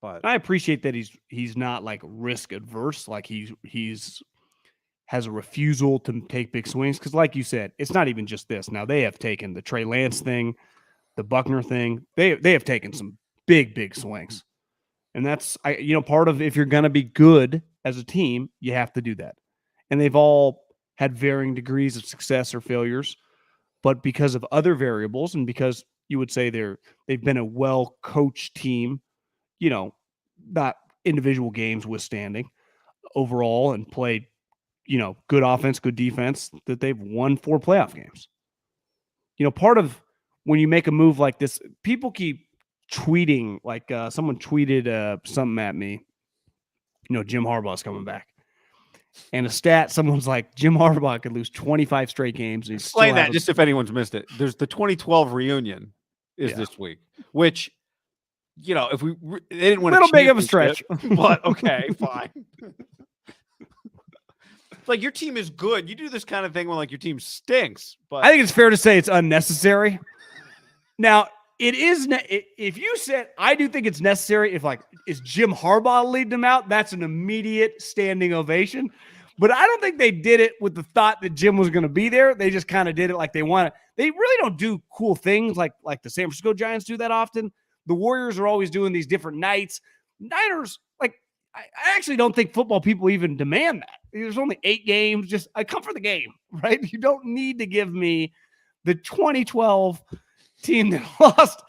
[SPEAKER 1] But
[SPEAKER 2] I appreciate that he's not like risk adverse. Like he's has a refusal to take big swings. Cause like you said, it's not even just this. Now they have taken the Trey Lance thing, the Buckner thing. They have taken some big swings. And that's, part of, if you're going to be good as a team, you have to do that. And they've all had varying degrees of success or failures, but because of other variables and because you would say they've been a well-coached team, not individual games withstanding overall, and played, good offense, good defense, that they've won 4 playoff games. Part of when you make a move like this, people keep tweeting, like someone tweeted something at me, Jim Harbaugh's coming back. And a stat, someone's like, Jim Harbaugh could lose 25 straight games. And
[SPEAKER 1] explain that, just if anyone's missed it. There's the 2012 reunion is this week, which, if they didn't win
[SPEAKER 2] a little big of a stretch,
[SPEAKER 1] but okay, fine. Like, your team is good. You do this kind of thing when like your team stinks. But
[SPEAKER 2] I think it's fair to say it's unnecessary. Now, it is. If you said, I do think it's necessary. If is Jim Harbaugh leading them out, that's an immediate standing ovation. But I don't think they did it with the thought that Jim was going to be there. They just kind of did it like they want to. They really don't do cool things like the San Francisco Giants do that often. The Warriors are always doing these different nights. Niners, like, I actually don't think football people even demand that. There's only 8 games. Just I come for the game, right? You don't need to give me the 2012 team that lost.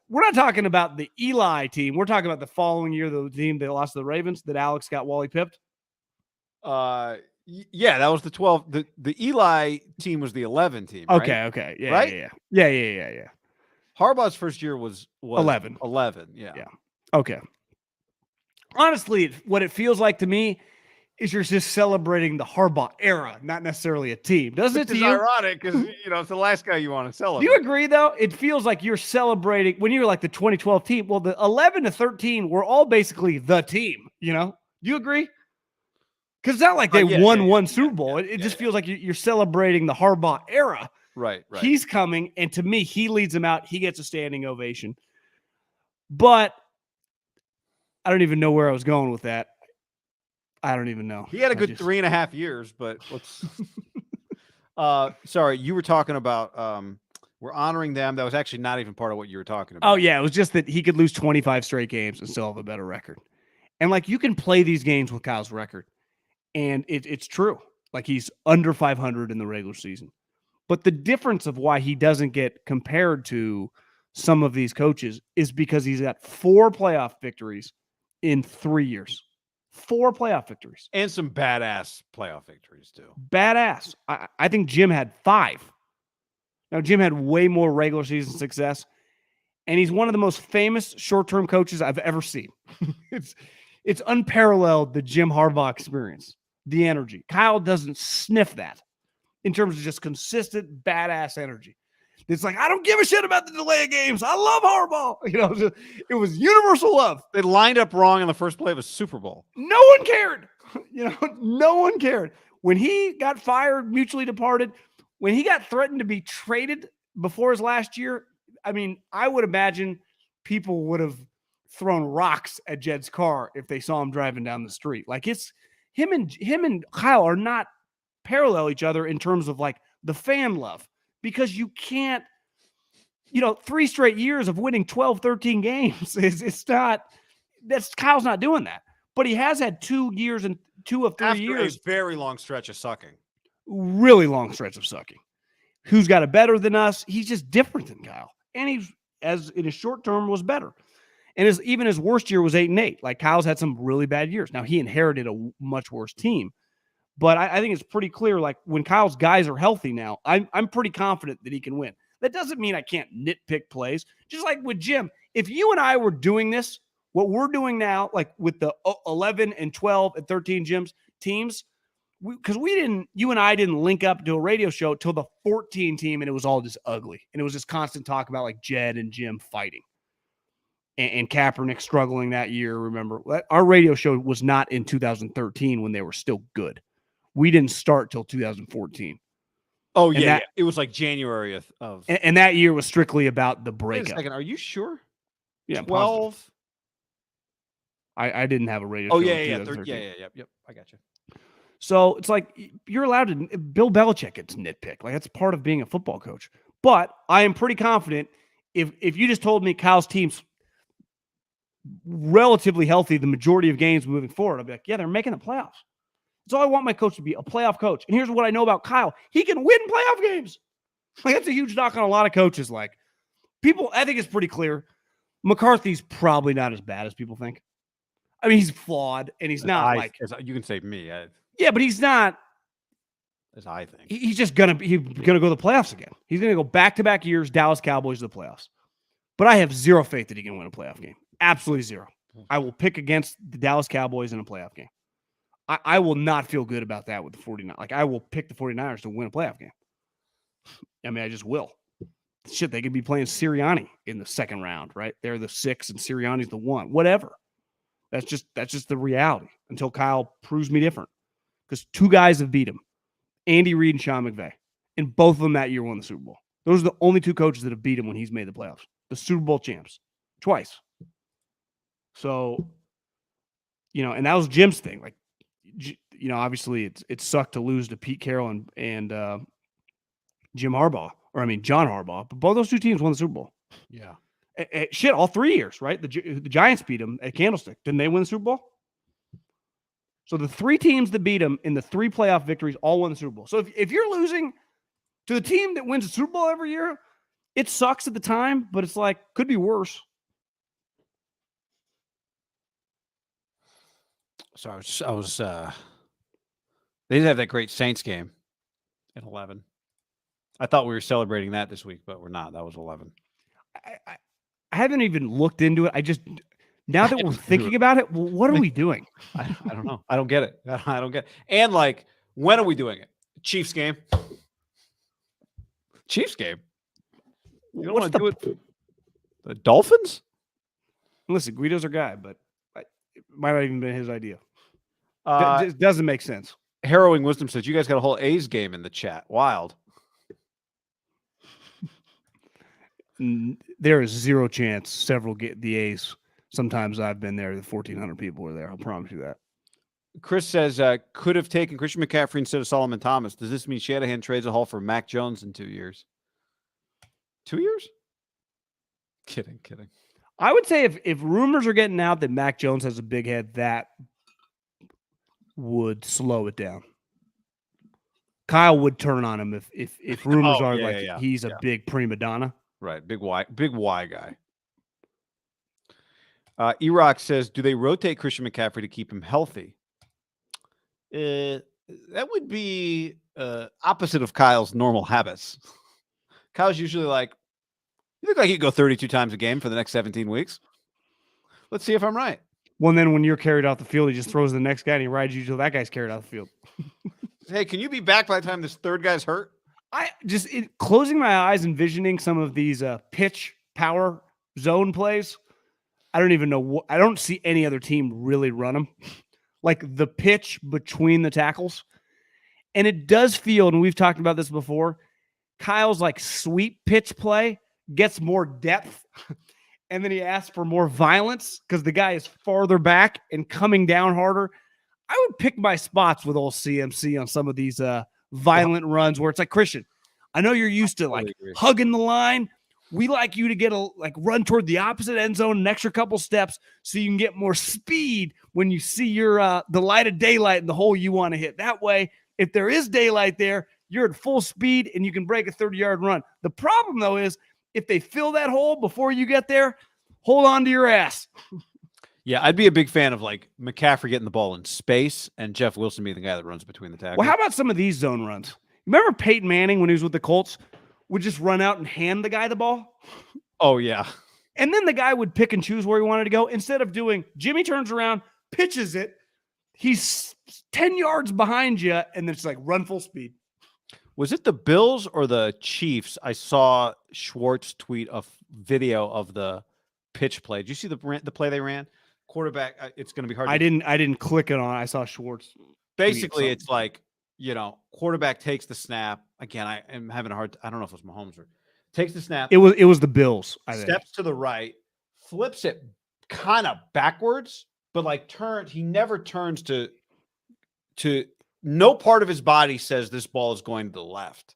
[SPEAKER 2] We're not talking about the Eli team. We're talking about the following year, the team that lost to the Ravens that Alex got Wally pipped.
[SPEAKER 1] Yeah, that was the 12. The Eli team was the 11 team.
[SPEAKER 2] Okay,
[SPEAKER 1] right?
[SPEAKER 2] okay. Yeah,
[SPEAKER 1] right?
[SPEAKER 2] Yeah.
[SPEAKER 1] Harbaugh's first year was
[SPEAKER 2] 11.
[SPEAKER 1] 11. Yeah.
[SPEAKER 2] Okay. Honestly, what it feels like to me is you're just celebrating the Harbaugh era, not necessarily a team. Doesn't it to you?
[SPEAKER 1] It's ironic because, it's the last guy you want to celebrate.
[SPEAKER 2] Do you agree, though? It feels like you're celebrating when you're like the 2012 team. Well, the 11 to 13 were all basically the team, Do you agree? Because it's not like they won one Super Bowl. It just feels like you're celebrating the Harbaugh era.
[SPEAKER 1] Right.
[SPEAKER 2] He's coming, and to me, he leads them out. He gets a standing ovation. But I don't even know where I was going with that. I don't even know.
[SPEAKER 1] He had a good 3.5 years, but let's. Sorry, you were talking about we're honoring them. That was actually not even part of what you were talking about.
[SPEAKER 2] Oh yeah, it was just that he could lose 25 straight games and still have a better record. And like you can play these games with Kyle's record, and it's true. Like he's under 500 in the regular season. But the difference of why he doesn't get compared to some of these coaches is because he's got 4 playoff victories in 3 years. 4 playoff victories.
[SPEAKER 1] And some badass playoff victories, too.
[SPEAKER 2] Badass. I think Jim had 5. Now, Jim had way more regular season success, and he's one of the most famous short-term coaches I've ever seen. It's unparalleled, the Jim Harbaugh experience, the energy. Kyle doesn't sniff that in terms of just consistent, badass energy. It's like, I don't give a shit about the delay of games. I love Harbaugh. It was universal love.
[SPEAKER 1] They lined up wrong in the first play of a Super Bowl.
[SPEAKER 2] No one cared. No one cared. When he got fired, mutually departed, when he got threatened to be traded before his last year, I mean, I would imagine people would have thrown rocks at Jed's car if they saw him driving down the street. Like it's him and Kyle are not parallel each other in terms of like the fan love. Because you can't, 3 straight years of winning 12, 13 games. Kyle's not doing that. But he has had 2 years and 2 of 3
[SPEAKER 1] After
[SPEAKER 2] years.
[SPEAKER 1] A very long stretch of sucking.
[SPEAKER 2] Really long stretch of sucking. Who's got it better than us? He's just different than Kyle. And he's, as in his short term, was better. And even his worst year was 8-8. Like Kyle's had some really bad years. Now he inherited a much worse team. But I think it's pretty clear, like when Kyle's guys are healthy now, I'm pretty confident that he can win. That doesn't mean I can't nitpick plays. Just like with Jim, if you and I were doing this, what we're doing now, like with the 11 and 12 and 13 teams, because you and I didn't link up to a radio show till the 14 team, and it was all just ugly. And it was just constant talk about like Jed and Jim fighting. And Kaepernick struggling that year, remember? Our radio show was not in 2013 when they were still good. We didn't start till 2014.
[SPEAKER 1] Oh, yeah. It was like January of.
[SPEAKER 2] And that year was strictly about the breakup.
[SPEAKER 1] Wait a second. Are you sure?
[SPEAKER 2] Yeah.
[SPEAKER 1] 12?
[SPEAKER 2] I didn't have a radio show.
[SPEAKER 1] Oh, yeah. Yep. I got you.
[SPEAKER 2] So it's like you're allowed to. Bill Belichick gets nitpick. Like that's part of being a football coach. But I am pretty confident if you just told me Kyle's team's relatively healthy the majority of games moving forward, I'd be like, yeah, they're making the playoffs. That's all I want my coach to be, a playoff coach. And here's what I know about Kyle. He can win playoff games. Like that's a huge knock on a lot of coaches. Like people, I think it's pretty clear. McCarthy's probably not as bad as people think. I mean, he's flawed and he's not
[SPEAKER 1] you can say me.
[SPEAKER 2] Yeah, but he's not.
[SPEAKER 1] As I think.
[SPEAKER 2] He's just going to go to the playoffs again. He's going to go back-to-back years, Dallas Cowboys to the playoffs. But I have zero faith that he can win a playoff game. Absolutely zero. I will pick against the Dallas Cowboys in a playoff game. I will not feel good about that with the 49ers. Like, I will pick the 49ers to win a playoff game. I mean, I just will. Shit, they could be playing Sirianni in the second round, right? They're the 6 and Sirianni's the 1. Whatever. That's just the reality until Kyle proves me different. Because 2 guys have beat him. Andy Reid and Sean McVay. And both of them that year won the Super Bowl. Those are the only 2 coaches that have beat him when he's made the playoffs. The Super Bowl champs. Twice. So, and that was Jim's thing. Like, obviously it sucked to lose to Pete Carroll and John Harbaugh, but both those two teams won the Super Bowl.
[SPEAKER 1] Yeah.
[SPEAKER 2] Shit, all 3 years, right? The Giants beat them at Candlestick. Didn't they win the Super Bowl? So the 3 teams that beat them in the 3 playoff victories all won the Super Bowl. So if you're losing to the team that wins the Super Bowl every year, it sucks at the time, but it's like, could be worse.
[SPEAKER 1] So I was they did have that great Saints game at 11. I thought we were celebrating that this week, but we're not. That was 11.
[SPEAKER 2] I haven't even looked into it. I just, now that we're thinking about it, well, what are we doing?
[SPEAKER 1] I don't know. I don't get it. I don't get it. And like, when are we doing it? Chiefs game. Chiefs game. You don't want to do it. The Dolphins?
[SPEAKER 2] Listen, Guido's our guy, but it might not even been his idea. It doesn't make sense.
[SPEAKER 1] Harrowing Wisdom says, you guys got a whole A's game in the chat. Wild.
[SPEAKER 2] There is zero chance several get the A's. Sometimes I've been there. The 1,400 people were there. I'll promise you that.
[SPEAKER 1] Chris says, could have taken Christian McCaffrey instead of Solomon Thomas. Does this mean Shanahan trades a haul for Mac Jones in 2 years? 2 years? Kidding.
[SPEAKER 2] I would say if rumors are getting out that Mac Jones has a big head, that would slow it down. Kyle would turn on him if rumors he's a big prima donna.
[SPEAKER 1] Right, big Y guy. E-Rock says, do they rotate Christian McCaffrey to keep him healthy? That would be opposite of Kyle's normal habits. Kyle's usually like, you look like you could go 32 times a game for the next 17 weeks. Let's see if I'm right.
[SPEAKER 2] Well, then when you're carried off the field, he just throws the next guy and he rides you till that guy's carried off the field.
[SPEAKER 1] Hey, can you be back by the time this third guy's hurt?
[SPEAKER 2] Closing my eyes, envisioning some of these pitch power zone plays. I don't even know. I don't see any other team really run them. Like the pitch between the tackles. And it does feel, and we've talked about this before, Kyle's like sweep pitch play gets more depth. And then he asks for more violence because the guy is farther back and coming down harder. I would pick my spots with old CMC on some of these violent runs where it's like, Christian, I know you're used to like hugging the line. We like you to get run toward the opposite end zone an extra couple steps so you can get more speed when you see your the light of daylight in the hole you want to hit. That way, if there is daylight there, you're at full speed and you can break a 30-yard run. The problem, though, is if they fill that hole before you get there, hold on to your ass.
[SPEAKER 1] Yeah, I'd be a big fan of like McCaffrey getting the ball in space and Jeff Wilson being the guy that runs between the tackles.
[SPEAKER 2] Well, how about some of these zone runs? Remember Peyton Manning when he was with the Colts would just run out and hand the guy the ball?
[SPEAKER 1] Oh, yeah.
[SPEAKER 2] And then the guy would pick and choose where he wanted to go. Instead of doing, Jimmy turns around, pitches it, he's 10 yards behind you, and it's like run full speed.
[SPEAKER 1] Was it the Bills or the Chiefs? I saw Schwartz tweet a video of the pitch play. Did you see the play they ran? Quarterback, it's going to be hard.
[SPEAKER 2] I didn't click it on. I saw Schwartz.
[SPEAKER 1] Basically, it's like, quarterback takes the snap. Again, I am having a hard. I don't know if it was Mahomes or takes the snap.
[SPEAKER 2] It was the Bills. I think.
[SPEAKER 1] Steps to the right, flips it kind of backwards, but like turns. He never turns to. No part of his body says this ball is going to the left,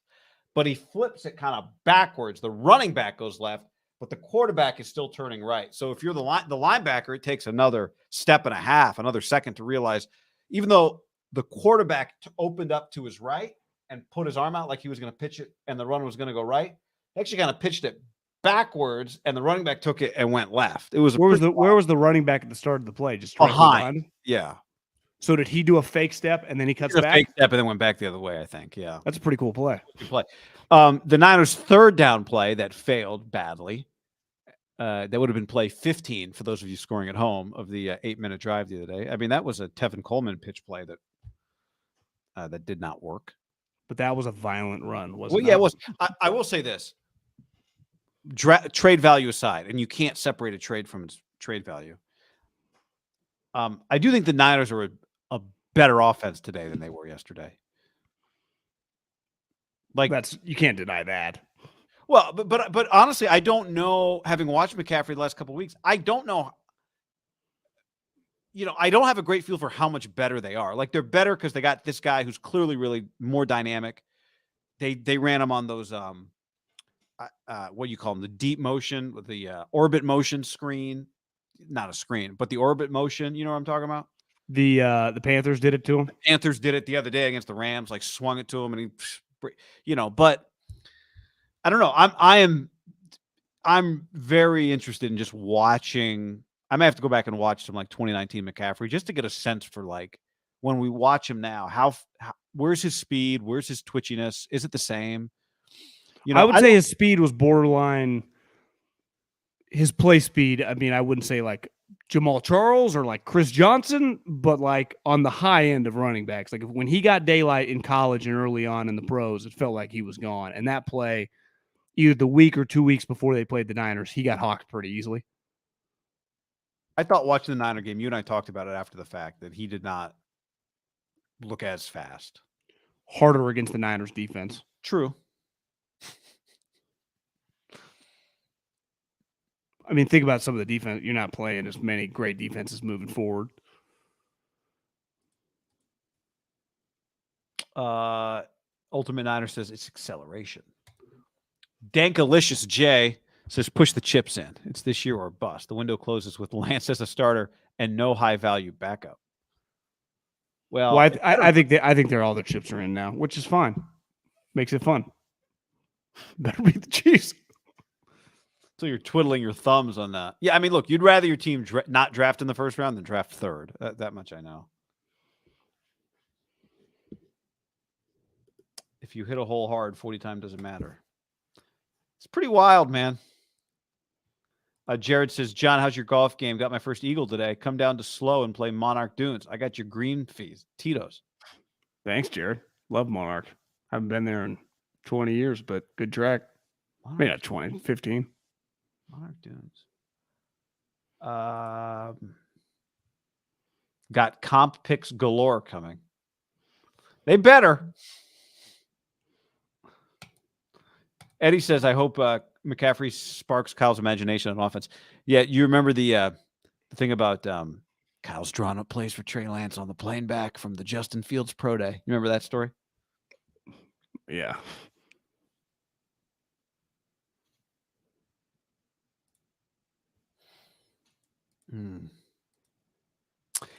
[SPEAKER 1] but he flips it kind of backwards. The running back goes left, but the quarterback is still turning right. So if you're the linebacker, it takes another step and a half, another second to realize, even though the quarterback opened up to his right and put his arm out like he was going to pitch it and the runner was going to go right, he actually kind of pitched it backwards and the running back took it and went left. It was
[SPEAKER 2] where was the running back at the start of the play? Just
[SPEAKER 1] behind. Yeah.
[SPEAKER 2] So did he do a fake step and then he cuts back?
[SPEAKER 1] A fake step and then went back the other way, I think. Yeah.
[SPEAKER 2] That's a pretty cool play.
[SPEAKER 1] Good play. The Niners' third down play that failed badly. That would have been play 15 for those of you scoring at home of the 8-minute drive the other day. I mean, that was a Tevin Coleman pitch play that did not work.
[SPEAKER 2] But that was a violent run, wasn't it?
[SPEAKER 1] Well, yeah, it was. I will say this. Trade value aside, and you can't separate a trade from its trade value. I do think the Niners are a better offense today than they were yesterday. Like
[SPEAKER 2] you can't deny that.
[SPEAKER 1] Well, but honestly, I don't know. Having watched McCaffrey the last couple of weeks, I don't know. I don't have a great feel for how much better they are. Like, they're better because they got this guy who's clearly really more dynamic. They ran him on those what do you call them? The deep motion with the orbit motion screen, not a screen, but the orbit motion. You know what I'm talking about?
[SPEAKER 2] The Panthers did it to him.
[SPEAKER 1] Panthers did it the other day against the Rams, like swung it to him, and but I don't know. I'm very interested in just watching. I may have to go back and watch some like 2019 McCaffrey just to get a sense for like when we watch him now, how where's his speed? Where's his twitchiness? Is it the same?
[SPEAKER 2] I would say his speed was borderline. His play speed, I mean, I wouldn't say like Jamal Charles or like Chris Johnson, but like on the high end of running backs. Like when he got daylight in college and early on in the pros, it felt like he was gone. And that play, either the week or 2 weeks before they played the Niners, he got hawked pretty easily.
[SPEAKER 1] I thought watching the Niner game, you and I talked about it after the fact, that he did not look as fast.
[SPEAKER 2] Harder against the Niners defense.
[SPEAKER 1] True.
[SPEAKER 2] I mean, think about some of the defense. You're not playing as many great defenses moving forward.
[SPEAKER 1] Ultimate Niner says it's acceleration. Dankalicious J says push the chips in. It's this year or bust. The window closes with Lance as a starter and no high value backup. Well,
[SPEAKER 2] I think they're all the chips are in now, which is fine. Makes it fun. Better beat the Chiefs.
[SPEAKER 1] So you're twiddling your thumbs on that. Yeah, I mean, look, you'd rather your team not draft in the first round than draft third. That much I know. If you hit a hole hard, 40 times doesn't matter. It's pretty wild, man. Jared says, John, how's your golf game? Got my first eagle today. Come down to Slow and play Monarch Dunes. I got your green fees. Tito's.
[SPEAKER 2] Thanks, Jared. Love Monarch. Haven't been there in 20 years, but good track. Maybe not 20, 15.
[SPEAKER 1] Monarch Dunes. Got comp picks galore coming. They better. Eddie says, I hope McCaffrey sparks Kyle's imagination on offense. Yeah, you remember the thing about Kyle's drawing up plays for Trey Lance on the plane back from the Justin Fields Pro Day. You remember that story?
[SPEAKER 2] Yeah.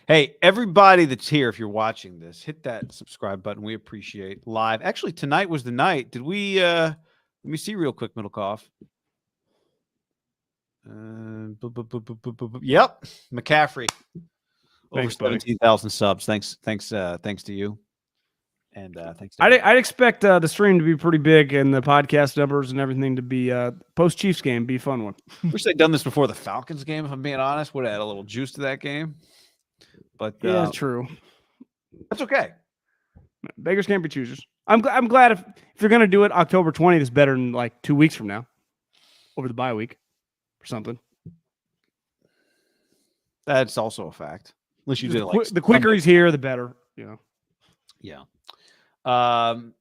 [SPEAKER 1] Hey, everybody that's here, if you're watching this, hit that subscribe button. We appreciate live. Actually, tonight was the night. Did we let me see real quick, Middlecoff. Yep. McCaffrey. Over 17,000 subs. Thanks to you. And thanks to
[SPEAKER 2] I'd expect the stream to be pretty big and the podcast numbers and everything to be post-Chiefs game be a fun one.
[SPEAKER 1] Wish they'd done this before the Falcons game, if I'm being honest. Would have had a little juice to that game. But
[SPEAKER 2] yeah, true.
[SPEAKER 1] That's okay.
[SPEAKER 2] Beggars can't be choosers. I'm glad if you're going to do it, October 20th is better than like 2 weeks from now over the bye week or something.
[SPEAKER 1] That's also a fact. Unless you did like
[SPEAKER 2] the quicker he's here, the better. You know.
[SPEAKER 1] Yeah. All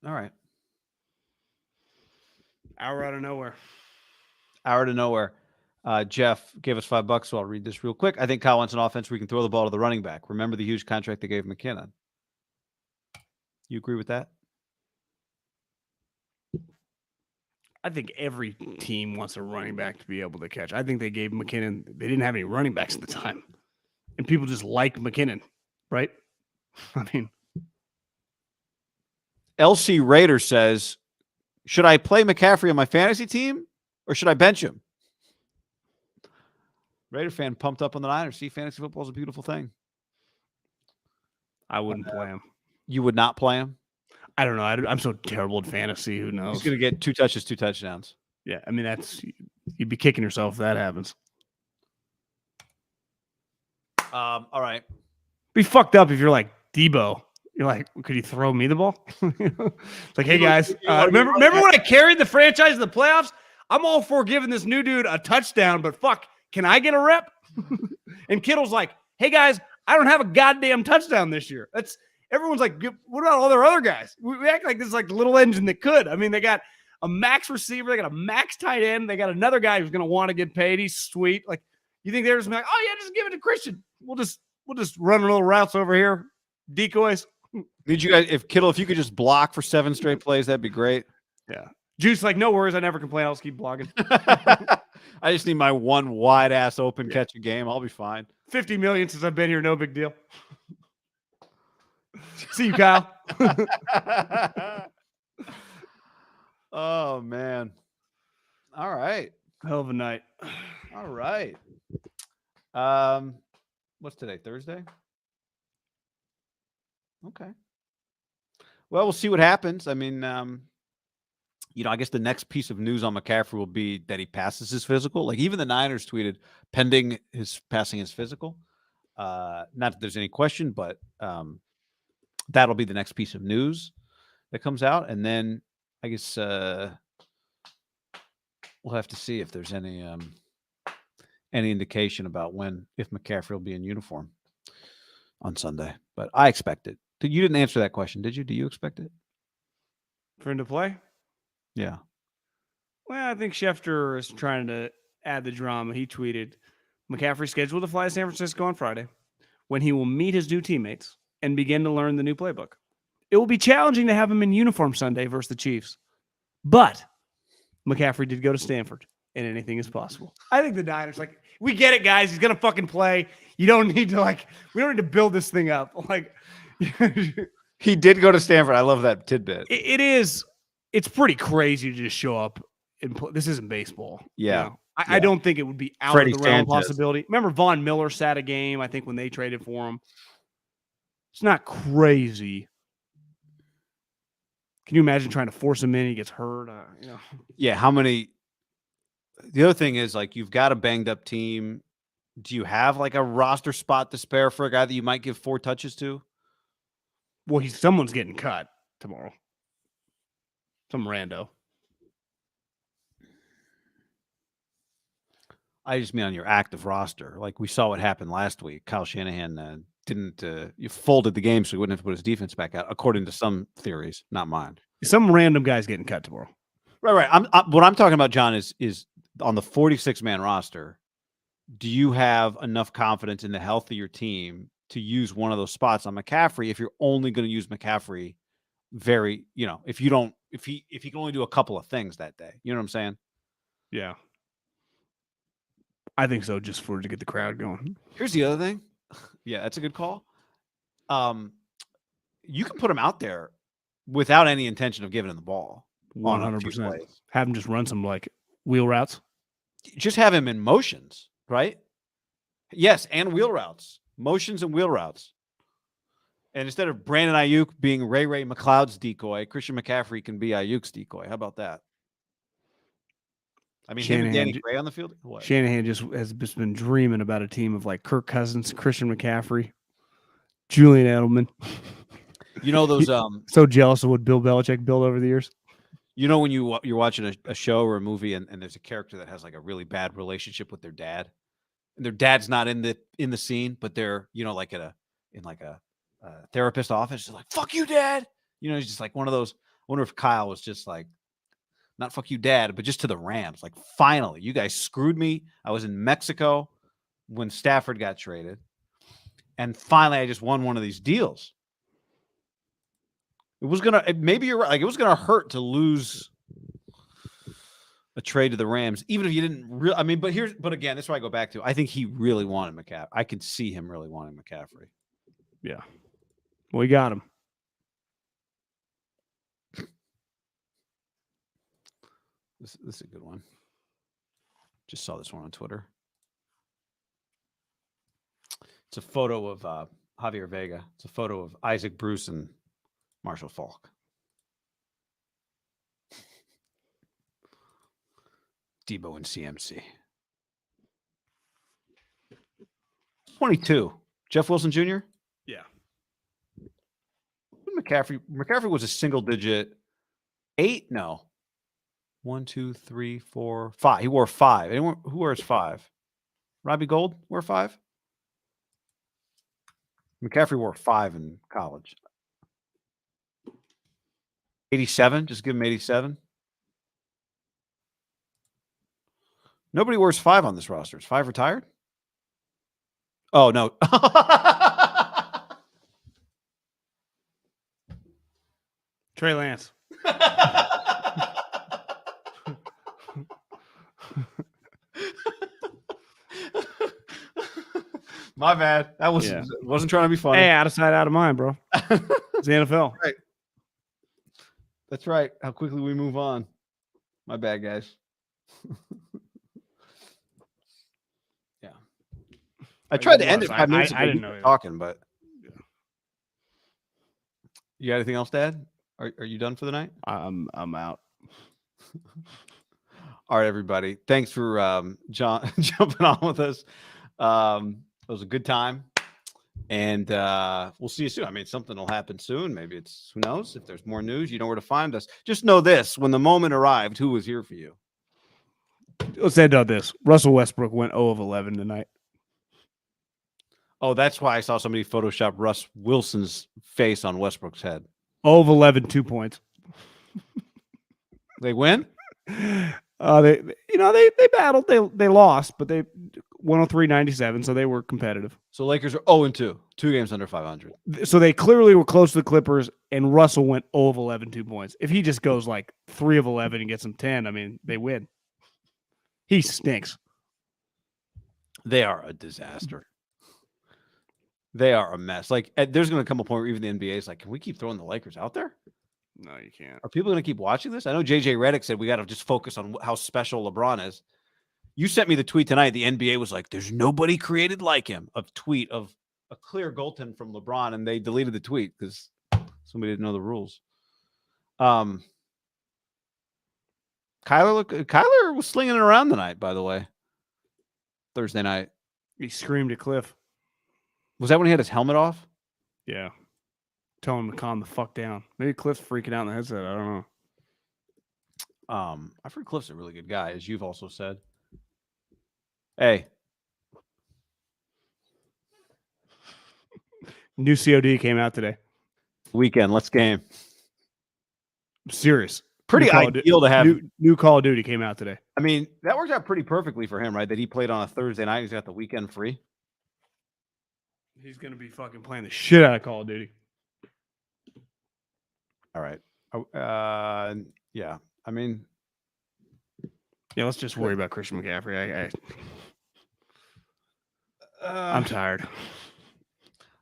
[SPEAKER 1] right.
[SPEAKER 2] Hour out of nowhere.
[SPEAKER 1] Hour to nowhere. Jeff gave us $5, so I'll read this real quick. I think Kyle wants an offense where he can throw the ball to the running back. Remember the huge contract they gave McKinnon. You agree with that?
[SPEAKER 2] I think every team wants a running back to be able to catch. I think they gave McKinnon. They didn't have any running backs at the time. And people just like McKinnon, right? I mean.
[SPEAKER 1] LC Raider says, should I play McCaffrey on my fantasy team or should I bench him? Raider fan pumped up on the Niners. See, fantasy football is a beautiful thing.
[SPEAKER 2] I wouldn't play him.
[SPEAKER 1] You would not play him?
[SPEAKER 2] I don't know. I'm so terrible at fantasy. Who knows?
[SPEAKER 1] He's going to get 2 touches, 2 touchdowns.
[SPEAKER 2] Yeah, I mean, you'd be kicking yourself if that happens.
[SPEAKER 1] All right.
[SPEAKER 2] Be fucked up if you're like Debo. You're like, could you throw me the ball? It's like, hey guys, remember when I carried the franchise in the playoffs? I'm all for giving this new dude a touchdown, but fuck, can I get a rep? And Kittle's like, hey guys, I don't have a goddamn touchdown this year. Everyone's like, what about all their other guys? We act like this is like the little engine that could. I mean, they got a max receiver, they got a max tight end, they got another guy who's going to want to get paid. He's sweet. Like, You think they're just like, oh yeah, just give it to Christian. We'll just run little routes over here, decoys.
[SPEAKER 1] Need you guys, if you could just block for 7 straight plays, that'd be great.
[SPEAKER 2] Yeah. Juice, like, no worries. I never complain. I'll just keep blocking.
[SPEAKER 1] I just need my one wide ass open catch a game. I'll be fine.
[SPEAKER 2] 50 million since I've been here. No big deal. See you, Kyle.
[SPEAKER 1] Oh, man. All right.
[SPEAKER 2] Hell of a night.
[SPEAKER 1] All right. What's today? Thursday? Okay. Well, we'll see what happens. I mean, I guess the next piece of news on McCaffrey will be that he passes his physical. Like even the Niners tweeted pending his passing his physical. Not that there's any question, but that'll be the next piece of news that comes out. And then I guess we'll have to see if there's any indication about if McCaffrey will be in uniform on Sunday. But I expect it. You didn't answer that question, did you? Do you expect it?
[SPEAKER 2] For him to play?
[SPEAKER 1] Yeah.
[SPEAKER 2] Well, I think Schefter is trying to add the drama. He tweeted, McCaffrey scheduled to fly to San Francisco on Friday when he will meet his new teammates and begin to learn the new playbook. It will be challenging to have him in uniform Sunday versus the Chiefs. But McCaffrey did go to Stanford, and anything is possible. I think the Niners, like, we get it, guys. He's going to fucking play. You don't need to, we don't need to build this thing up.
[SPEAKER 1] He did go to Stanford. I love that tidbit.
[SPEAKER 2] It is. It's pretty crazy to just show up and play. This isn't baseball.
[SPEAKER 1] Yeah.
[SPEAKER 2] I don't think it would be out
[SPEAKER 1] Freddie
[SPEAKER 2] of the realm of
[SPEAKER 1] Sanchez.
[SPEAKER 2] possibility. Remember Von Miller sat a game, I think, when they traded for him. It's not crazy. Can you imagine trying to force him in? He gets hurt.
[SPEAKER 1] Yeah. How many? The other thing is, you've got a banged up team. Do you have a roster spot to spare for a guy that you might give 4 touches to?
[SPEAKER 2] Well, someone's getting cut tomorrow. Some rando.
[SPEAKER 1] I just mean on your active roster. We saw what happened last week. Kyle Shanahan you folded the game so he wouldn't have to put his defense back out, according to some theories, not mine.
[SPEAKER 2] Some random guy's getting cut tomorrow.
[SPEAKER 1] Right. What I'm talking about, John, is on the 46-man roster, do you have enough confidence in the health of your team to use one of those spots on McCaffrey if you're only going to use McCaffrey if he can only do a couple of things that day? You know what I'm saying?
[SPEAKER 2] Yeah. I think so, just to get the crowd going.
[SPEAKER 1] Here's the other thing. Yeah, that's a good call. You can put him out there without any intention of giving him the ball.
[SPEAKER 2] 100%. Have him just run some wheel routes.
[SPEAKER 1] Just have him in motions, right? Yes, and wheel routes. Motions and wheel routes. And instead of Brandon Ayuk being Ray McLeod's decoy, Christian McCaffrey can be Ayuk's decoy. How about that? I mean, him and Danny Gray on the field. What?
[SPEAKER 2] Shanahan has just been dreaming about a team of Kirk Cousins, Christian McCaffrey, Julian Edelman.
[SPEAKER 1] You know those.
[SPEAKER 2] So jealous of what Bill Belichick built over the years.
[SPEAKER 1] You know when you're watching a show or a movie and there's a character that has a really bad relationship with their dad, and their dad's not in the scene, but they're in a therapist office, just fuck you, dad. He's just one of those. I wonder if Kyle was just not fuck you, dad, but just to the Rams. Finally, you guys screwed me. I was in Mexico when Stafford got traded, and finally I just won one of these deals. It was maybe you're right. It was gonna hurt to lose a trade to the Rams, even if you didn't really. But again, that's why I go back to. I think he really wanted McCaffrey. I could see him really wanting McCaffrey.
[SPEAKER 2] Yeah, we got him.
[SPEAKER 1] This is a good one. Just saw this one on Twitter. It's a photo of Javier Vega. It's a photo of Isaac Bruce and Marshall Faulk. Debo and CMC. 22. Jeff Wilson Jr.?
[SPEAKER 2] Yeah.
[SPEAKER 1] McCaffrey was a single digit 8? No. 1, 2, 3, 4, 5. He wore 5. Anyone who wears 5? Robbie Gold wore 5? McCaffrey wore 5 in college. 87? Just give him 87. Nobody wears 5 on this roster. Is 5 retired? Oh no.
[SPEAKER 2] Trey Lance.
[SPEAKER 1] My bad. That wasn't trying to be funny.
[SPEAKER 2] Hey, out of sight, out of mind, bro. It's the NFL.
[SPEAKER 1] Right. That's right. How quickly we move on. My bad, guys. Yeah. I tried to end it 5 minutes ago.
[SPEAKER 2] I didn't know
[SPEAKER 1] talking, but you got anything else, Dad? Are you done for the night?
[SPEAKER 2] I'm out.
[SPEAKER 1] All right, everybody. Thanks for jumping on with us. It was a good time. And we'll see you soon. I mean, something will happen soon. Maybe it's, who knows? If there's more news, you know where to find us. Just know this. When the moment arrived, who was here for you?
[SPEAKER 2] Let's end on this. Russell Westbrook went 0 of 11 tonight.
[SPEAKER 1] Oh, that's why I saw somebody Photoshop Russ Wilson's face on Westbrook's head.
[SPEAKER 2] 0 of 11, 2 points.
[SPEAKER 1] They win?
[SPEAKER 2] They battled. They lost, but they 103-97, so they were competitive.
[SPEAKER 1] So Lakers are 0-2, 2 games under 500.
[SPEAKER 2] So they clearly were close to the Clippers, and Russell went 0 of 11, 2 points. If he just goes like 3 of 11 and gets them 10, I mean, they win. He stinks.
[SPEAKER 1] They are a disaster. They are a mess. Like, there's going to come a point where even the NBA is like, can we keep throwing the Lakers out there?
[SPEAKER 2] No, you can't.
[SPEAKER 1] Are people going to keep watching this? I know JJ Redick said we got to just focus on how special LeBron is. You sent me the tweet tonight. The NBA was like, there's nobody created like him. A tweet of a clear goaltend from LeBron, and they deleted the tweet because somebody didn't know the rules. Kyler was slinging it around tonight, by the way. Thursday night.
[SPEAKER 2] He screamed at Cliff.
[SPEAKER 1] Was that when he had his helmet off?
[SPEAKER 2] Yeah. Tell him to calm the fuck down. Maybe Cliff's freaking out in the headset. I don't know.
[SPEAKER 1] I've heard Cliff's a really good guy, as you've also said. Hey.
[SPEAKER 2] New COD came out today.
[SPEAKER 1] Weekend. Let's game.
[SPEAKER 2] I'm serious.
[SPEAKER 1] Pretty ideal to have.
[SPEAKER 2] New Call of Duty came out today.
[SPEAKER 1] I mean, that worked out pretty perfectly for him, right? That he played on a Thursday night. He's got the weekend free.
[SPEAKER 2] He's going to be fucking playing the shit out of Call of Duty.
[SPEAKER 1] All right. Yeah. I mean.
[SPEAKER 2] Yeah, let's just worry about Christian McCaffrey. I'm tired.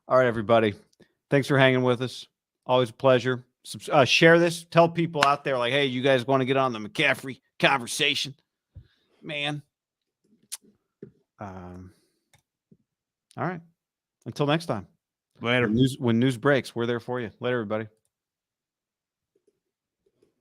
[SPEAKER 1] All right, everybody. Thanks for hanging with us. Always a pleasure. Share this. Tell people out there, like, hey, you guys want to get on the McCaffrey conversation? Man. All right. Until next time.
[SPEAKER 2] Later.
[SPEAKER 1] When news breaks, we're there for you. Later, everybody.